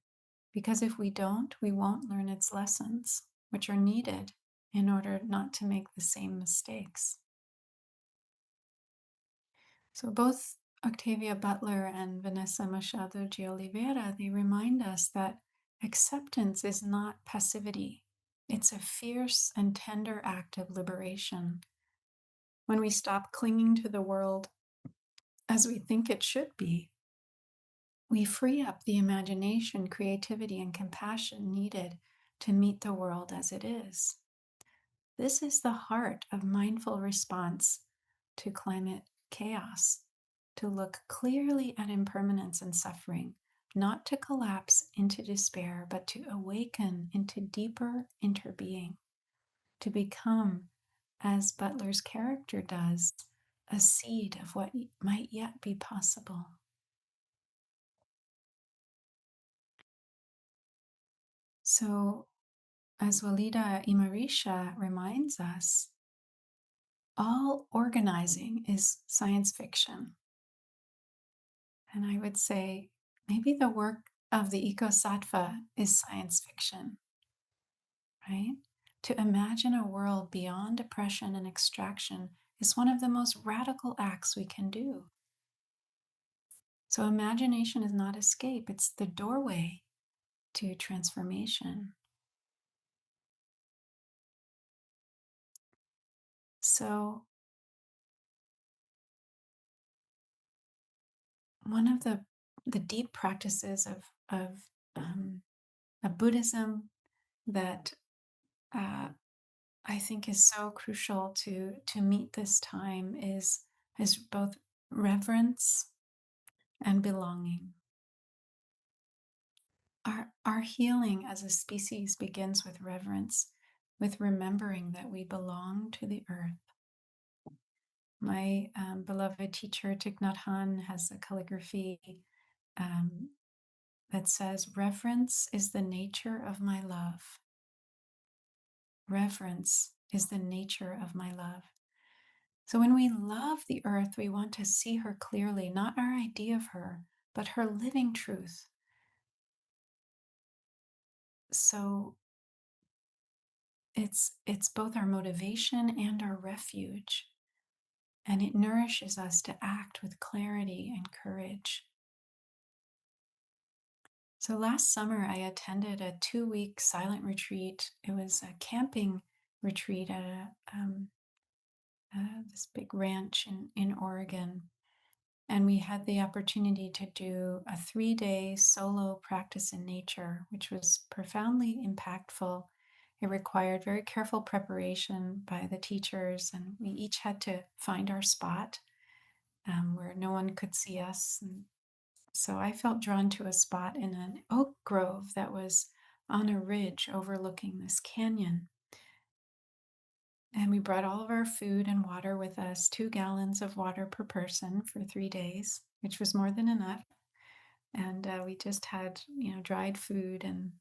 because if we don't, we won't learn its lessons, which are needed in order not to make the same mistakes. So both Octavia Butler and Vanessa Machado de Oliveira, they remind us that acceptance is not passivity. It's a fierce and tender act of liberation. When we stop clinging to the world as we think it should be, we free up the imagination, creativity, and compassion needed to meet the world as it is. This is the heart of mindful response to climate chaos, to look clearly at impermanence and suffering, not to collapse into despair, but to awaken into deeper interbeing, to become, as Butler's character does, a seed of what might yet be possible. So, as Walida Imarisha reminds us, all organizing is science fiction. And I would say maybe the work of the EcoSattva is science fiction, right? To imagine a world beyond oppression and extraction is one of the most radical acts we can do. So, imagination is not escape, it's the doorway to transformation. So, one of the deep practices of Buddhism that I think is so crucial to meet this time is both reverence and belonging. Our healing as a species begins with reverence, with remembering that we belong to the earth. My beloved teacher Thich Nhat Hanh has a calligraphy um, that says, "Reverence is the nature of my love. Reverence is the nature of my love." So when we love the earth, we want to see her clearly, not our idea of her, but her living truth. So it's both our motivation and our refuge, and it nourishes us to act with clarity and courage. So last summer, I attended a 2-week silent retreat. It was a camping retreat at this big ranch in Oregon. And we had the opportunity to do a 3-day solo practice in nature, which was profoundly impactful. It required very careful preparation by the teachers, and we each had to find our spot where no one could see us. And so I felt drawn to a spot in an oak grove that was on a ridge overlooking this canyon. And we brought all of our food and water with us, 2 gallons of water per person for 3 days, which was more than enough. And we just had, dried food and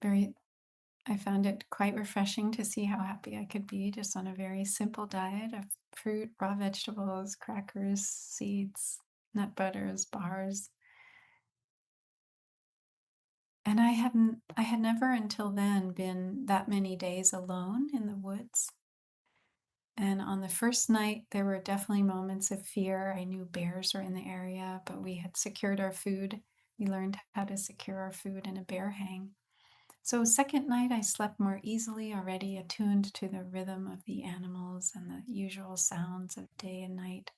very. I found it quite refreshing to see how happy I could be just on a very simple diet of fruit, raw vegetables, crackers, seeds, nut butters, bars. And I had never until then been that many days alone in the woods. And on the first night, there were definitely moments of fear. I knew bears were in the area, but we had secured our food. We learned how to secure our food in a bear hang. So, second night, I slept more easily, already attuned to the rhythm of the animals and the usual sounds of day and night.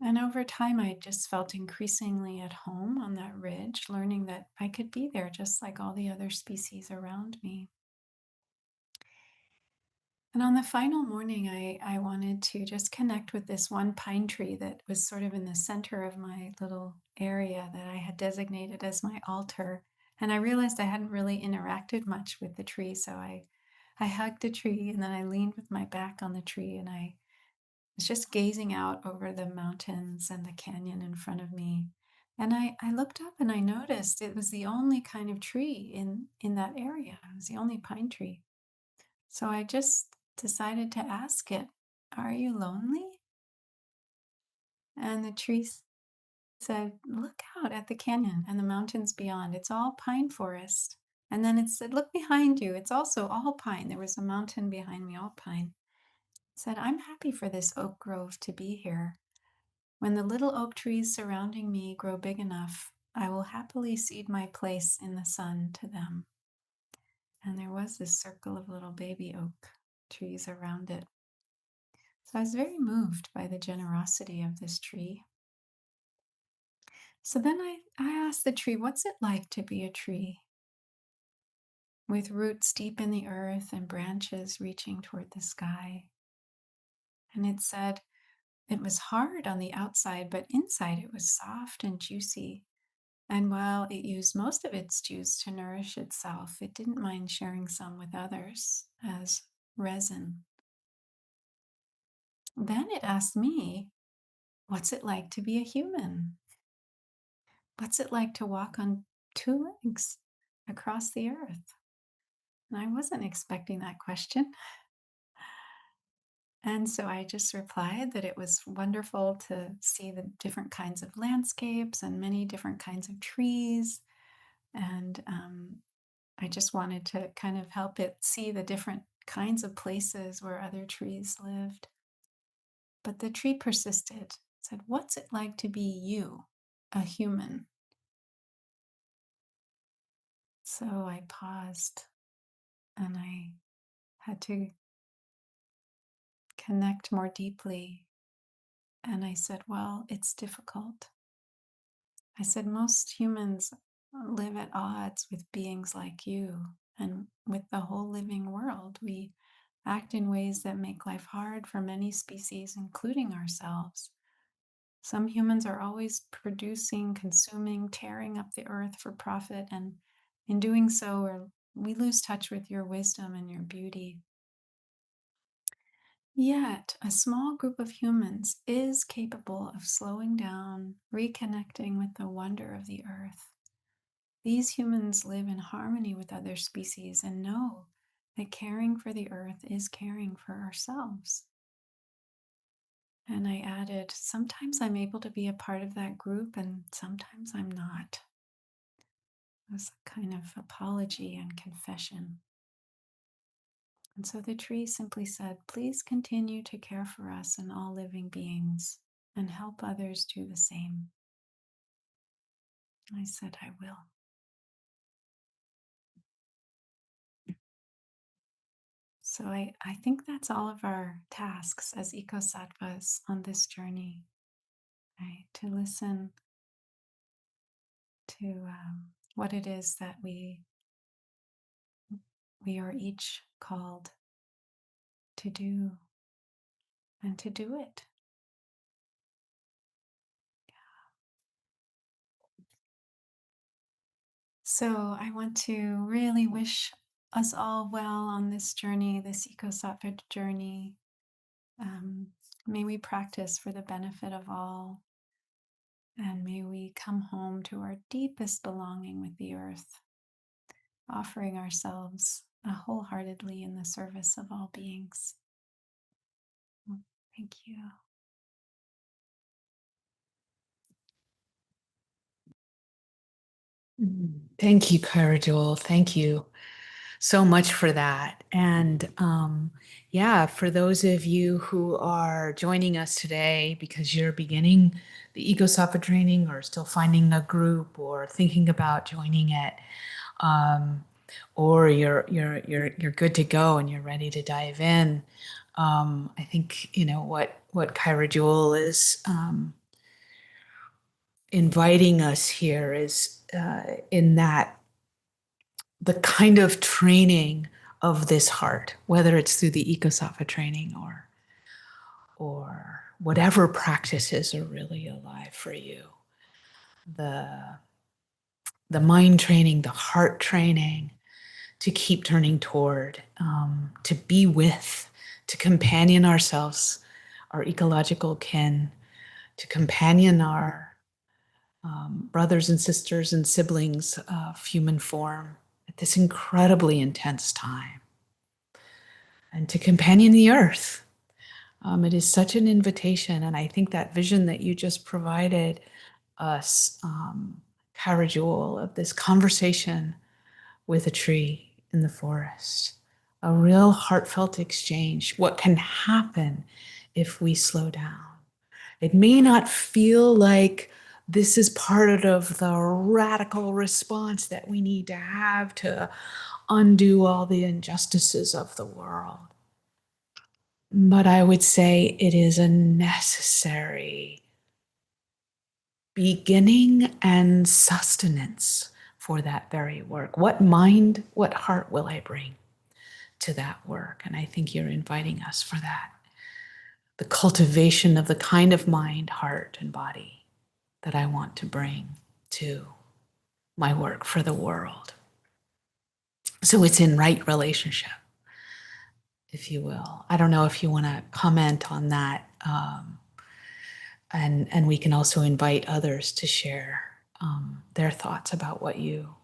And over time, I just felt increasingly at home on that ridge, learning that I could be there just like all the other species around me. And on the final morning, I wanted to just connect with this one pine tree that was sort of in the center of my little area that I had designated as my altar. And I realized I hadn't really interacted much with the tree. So I hugged the tree and then I leaned with my back on the tree and I was just gazing out over the mountains and the canyon in front of me. And I looked up and I noticed it was the only kind of tree in that area. It was the only pine tree. So I just decided to ask it, "Are you lonely?" And the tree said, "Look out at the canyon and the mountains beyond. It's all pine forest." And then it said, "Look behind you. It's also all pine." There was a mountain behind me, all pine. It said, "I'm happy for this oak grove to be here. When the little oak trees surrounding me grow big enough, I will happily cede my place in the sun to them." And there was this circle of little baby oak trees around it. So I was very moved by the generosity of this tree. So then I asked the tree, "What's it like to be a tree with roots deep in the earth and branches reaching toward the sky?" And it said it was hard on the outside, but inside it was soft and juicy. And while it used most of its juice to nourish itself, it didn't mind sharing some with others as resin. Then it asked me, "What's it like to be a human? What's it like to walk on 2 legs across the earth?" And I wasn't expecting that question. And so I just replied that it was wonderful to see the different kinds of landscapes and many different kinds of trees. And I just wanted to kind of help it see the different kinds of places where other trees lived. But the tree persisted, said, "What's it like to be you, a human?" So I paused and I had to connect more deeply. And I said, "Well, it's difficult." I said, "Most humans live at odds with beings like you and with the whole living world. We act in ways that make life hard for many species, including ourselves. Some humans are always producing, consuming, tearing up the earth for profit, and in doing so, we lose touch with your wisdom and your beauty. Yet, a small group of humans is capable of slowing down, reconnecting with the wonder of the earth. These humans live in harmony with other species and know that caring for the earth is caring for ourselves." And I added, "Sometimes I'm able to be a part of that group, and sometimes I'm not." It was a kind of apology and confession. And so the tree simply said, "Please continue to care for us and all living beings and help others do the same." I said, "I will." So I think that's all of our tasks as eco-sattvas on this journey, right? To listen to what it is that we are each called to do and to do it. So I want to really wish us all well on this journey, this EcoSattva journey. Um, May we practice for the benefit of all, and may we come home to our deepest belonging with the earth, offering ourselves wholeheartedly in the service of all beings. Thank you. Thank you, Kaira Joel. Thank you so much for that. And yeah, for those of you who are joining us today because you're beginning the EcoSattva training or still finding a group or thinking about joining it, um, or you're good to go and you're ready to dive in. I think you know what Kaira Joel is inviting us here is in that the kind of training of this heart, whether it's through the EcoSattva training or whatever practices are really alive for you. The the mind training, the heart training to keep turning toward, to be with, to companion ourselves, our ecological kin, to companion our brothers and sisters and siblings of human form at this incredibly intense time, and to companion the earth. It is such an invitation. And I think that vision that you just provided us, Kara Jewel, of this conversation with a tree in the forest, a real heartfelt exchange, what can happen if we slow down. It may not feel like this is part of the radical response that we need to have to undo all the injustices of the world. But I would say it is a necessary beginning and sustenance for that very work. What mind, what heart will I bring to that work? And I think you're inviting us for that. The cultivation of the kind of mind, heart, and body that I want to bring to my work for the world. So it's in right relationship, if you will. I don't know if you want to comment on that. And we can also invite others to share their thoughts about what you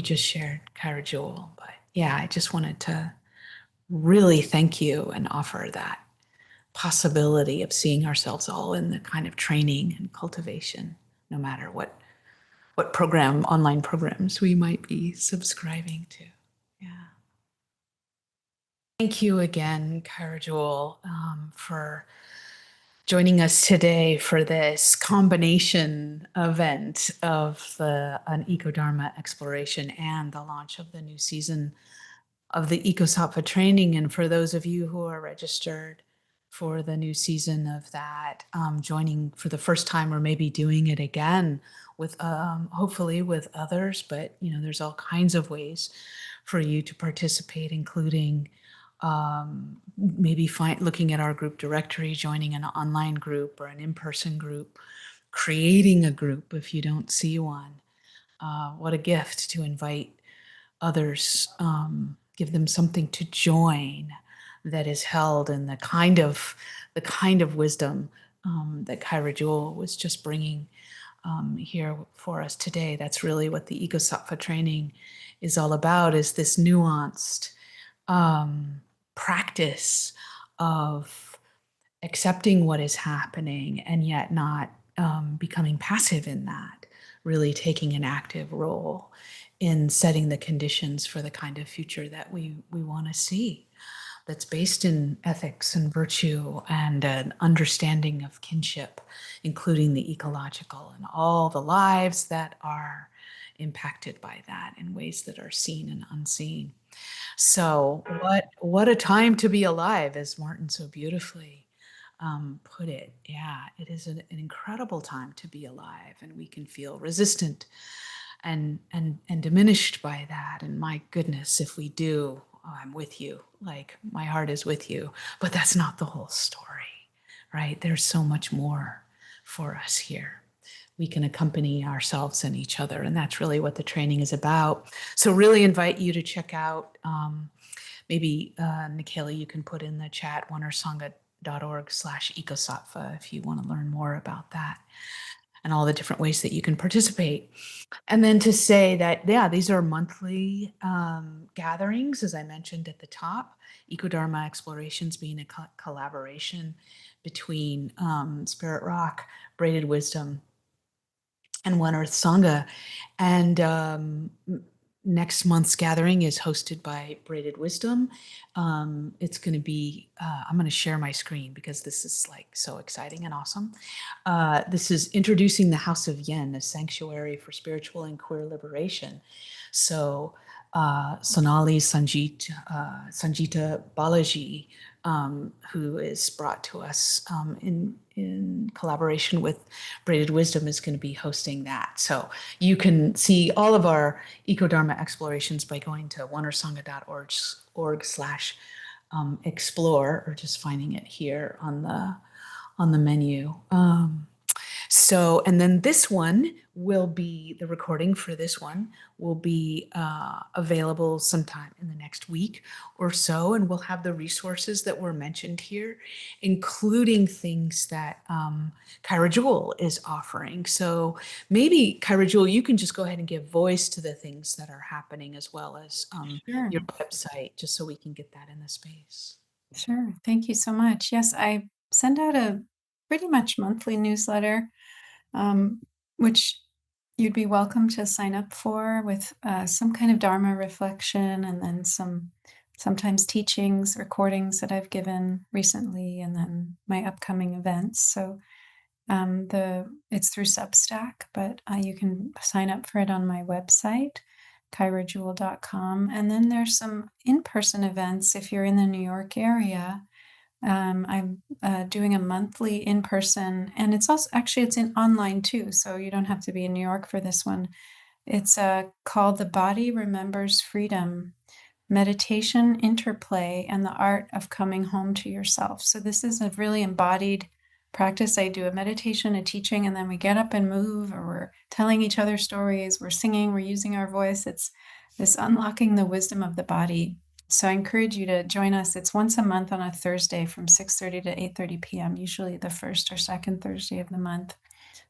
just shared, Kara Joel. But yeah, I just wanted to really thank you and offer that possibility of seeing ourselves all in the kind of training and cultivation, no matter what program, online programs we might be subscribing to. Yeah. Thank you again, Kaira Jewel, for joining us today for this combination event of an EcoDharma exploration and the launch of the new season of the EcoSattva training. And for those of you who are registered for the new season of that, joining for the first time or maybe doing it again with hopefully with others, but there's all kinds of ways for you to participate, including maybe looking at our group directory, joining an online group or an in-person group, creating a group if you don't see one. What a gift to invite others, give them something to join that is held in the kind of wisdom that Kaira Jewel was just bringing here for us today. That's really what the EcoSattva training is all about, is this nuanced practice of accepting what is happening and yet not becoming passive in that, really taking an active role in setting the conditions for the kind of future that we want to see, that's based in ethics and virtue and an understanding of kinship, including the ecological and all the lives that are impacted by that in ways that are seen and unseen. So what a time to be alive, as Martin so beautifully put it. Yeah, it is an incredible time to be alive, and we can feel resistant and diminished by that. And my goodness, if we do, oh, I'm with you. Like, my heart is with you. But that's not the whole story, right? There's so much more for us here. We can accompany ourselves and each other, and that's really what the training is about. So really invite you to check out, maybe Michaela, you can put in the chat onersangha.org/ecosattva if you want to learn more about that and all the different ways that you can participate. And then to say that, yeah, these are monthly gatherings, as I mentioned at the top. EcoDharma Explorations being a collaboration between Spirit Rock, Braided Wisdom, and One Earth Sangha. And next month's gathering is hosted by Braided Wisdom. It's going to be, I'm going to share my screen because this is like so exciting and awesome. This is Introducing the House of Yen, a sanctuary for spiritual and queer liberation. So Sonali Sanjita Balaji, who is brought to us in collaboration with Braided Wisdom, is going to be hosting that. So you can see all of our EcoDharma explorations by going to onersangha.org/explore, or just finding it here on the menu. So, and then this one will be, the recording for this one will be available sometime in the next week or so, and we'll have the resources that were mentioned here, including things that Kaira Jewel is offering. So maybe, Kaira Jewel, you can just go ahead and give voice to the things that are happening, as well as Sure. your website, just so we can get that in the space. Sure. Thank you so much. Yes, I send out a pretty much monthly newsletter, which you'd be welcome to sign up for, with some kind of Dharma reflection, and then sometimes teachings, recordings that I've given recently, and then my upcoming events. So it's through Substack, but you can sign up for it on my website, kairajewel.com. And then there's some in-person events if you're in the New York area. I'm doing a monthly in-person, and it's also it's in online too, so you don't have to be in New York for this one. It's called The Body Remembers Freedom: Meditation, Interplay, and the Art of Coming Home to Yourself. So this is a really embodied practice. I do a meditation, a teaching, and then we get up and move, or we're telling each other stories, we're singing, we're using our voice. It's this unlocking the wisdom of the body. So I encourage you to join us. It's once a month on a Thursday from 6:30 to 8:30 p.m., usually the first or second Thursday of the month.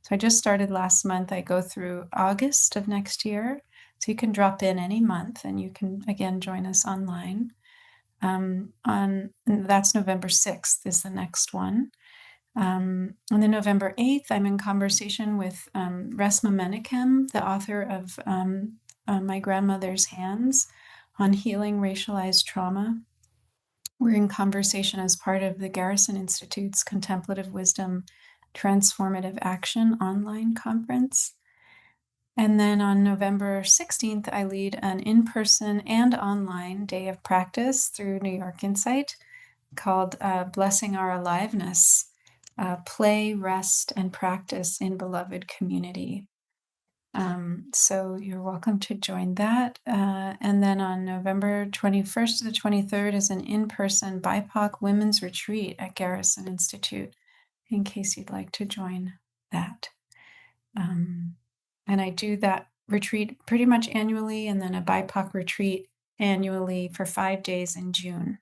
So I just started last month. I go through August of next year So you can drop in any month and you can, again, join us online. That's November 6th is the next one. On the November 8th, I'm in conversation with Resma Menakem, the author of My Grandmother's Hands on Healing Racialized Trauma. We're in conversation as part of the Garrison Institute's Contemplative Wisdom Transformative Action online conference. And then on November 16th, I lead an in-person and online day of practice through New York Insight called Blessing Our Aliveness, Play, Rest, and Practice in Beloved Community. So you're welcome to join that. And then on November 21st to the 23rd is an in-person BIPOC Women's Retreat at Garrison Institute, in case you'd like to join that. And I do that retreat pretty much annually, and then a BIPOC retreat annually for 5 days in June.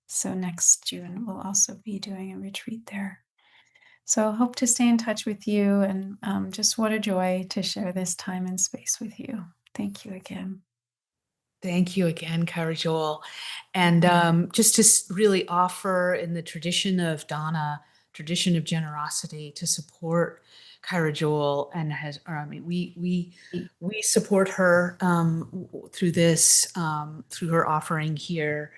So next June, we'll also be doing a retreat there. So I hope to stay in touch with you, and just what a joy to share this time and space with you. Thank you again. Thank you again, Kaira Joel. And just to really offer in the tradition of Dana, tradition of generosity, to support Kaira Joel, and we support her through this, through her offering here,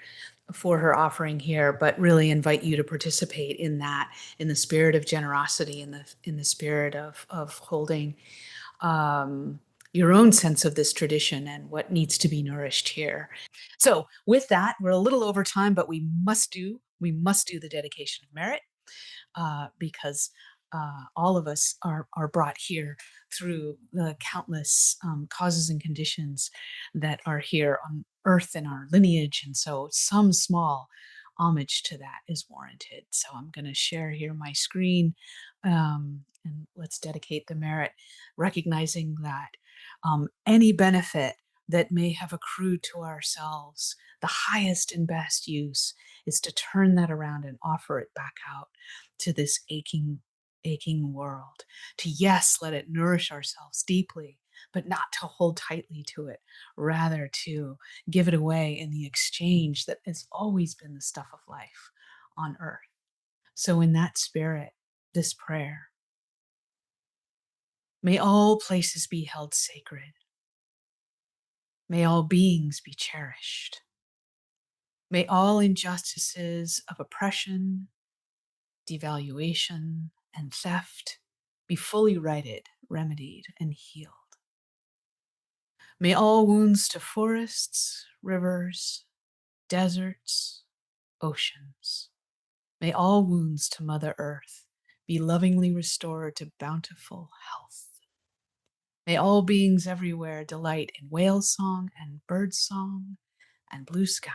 for her offering here, but really invite you to participate in that, in the spirit of generosity, in the spirit of holding your own sense of this tradition and what needs to be nourished here. So with that, we're a little over time, but we must do the dedication of merit, because all of us are brought here through the countless causes and conditions that are here on earth in our lineage. And so some small homage to that is warranted. So I'm going to share here my screen, and let's dedicate the merit, recognizing that any benefit that may have accrued to ourselves, the highest and best use is to turn that around and offer it back out to this aching world. To, yes, let it nourish ourselves deeply, but not to hold tightly to it, rather to give it away in the exchange that has always been the stuff of life on earth. So in that spirit, this prayer: may all places be held sacred. May all beings be cherished. May all injustices of oppression, devaluation, and theft be fully righted, remedied, and healed. May all wounds to forests, rivers, deserts, oceans, may all wounds to Mother Earth be lovingly restored to bountiful health. May all beings everywhere delight in whale song and bird song and blue sky.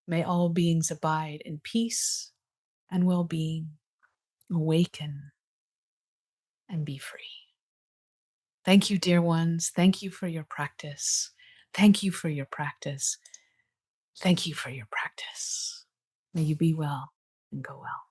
May all beings abide in peace and well-being, awaken and be free. Thank you, dear ones. Thank you for your practice. Thank you for your practice. Thank you for your practice. May you be well and go well.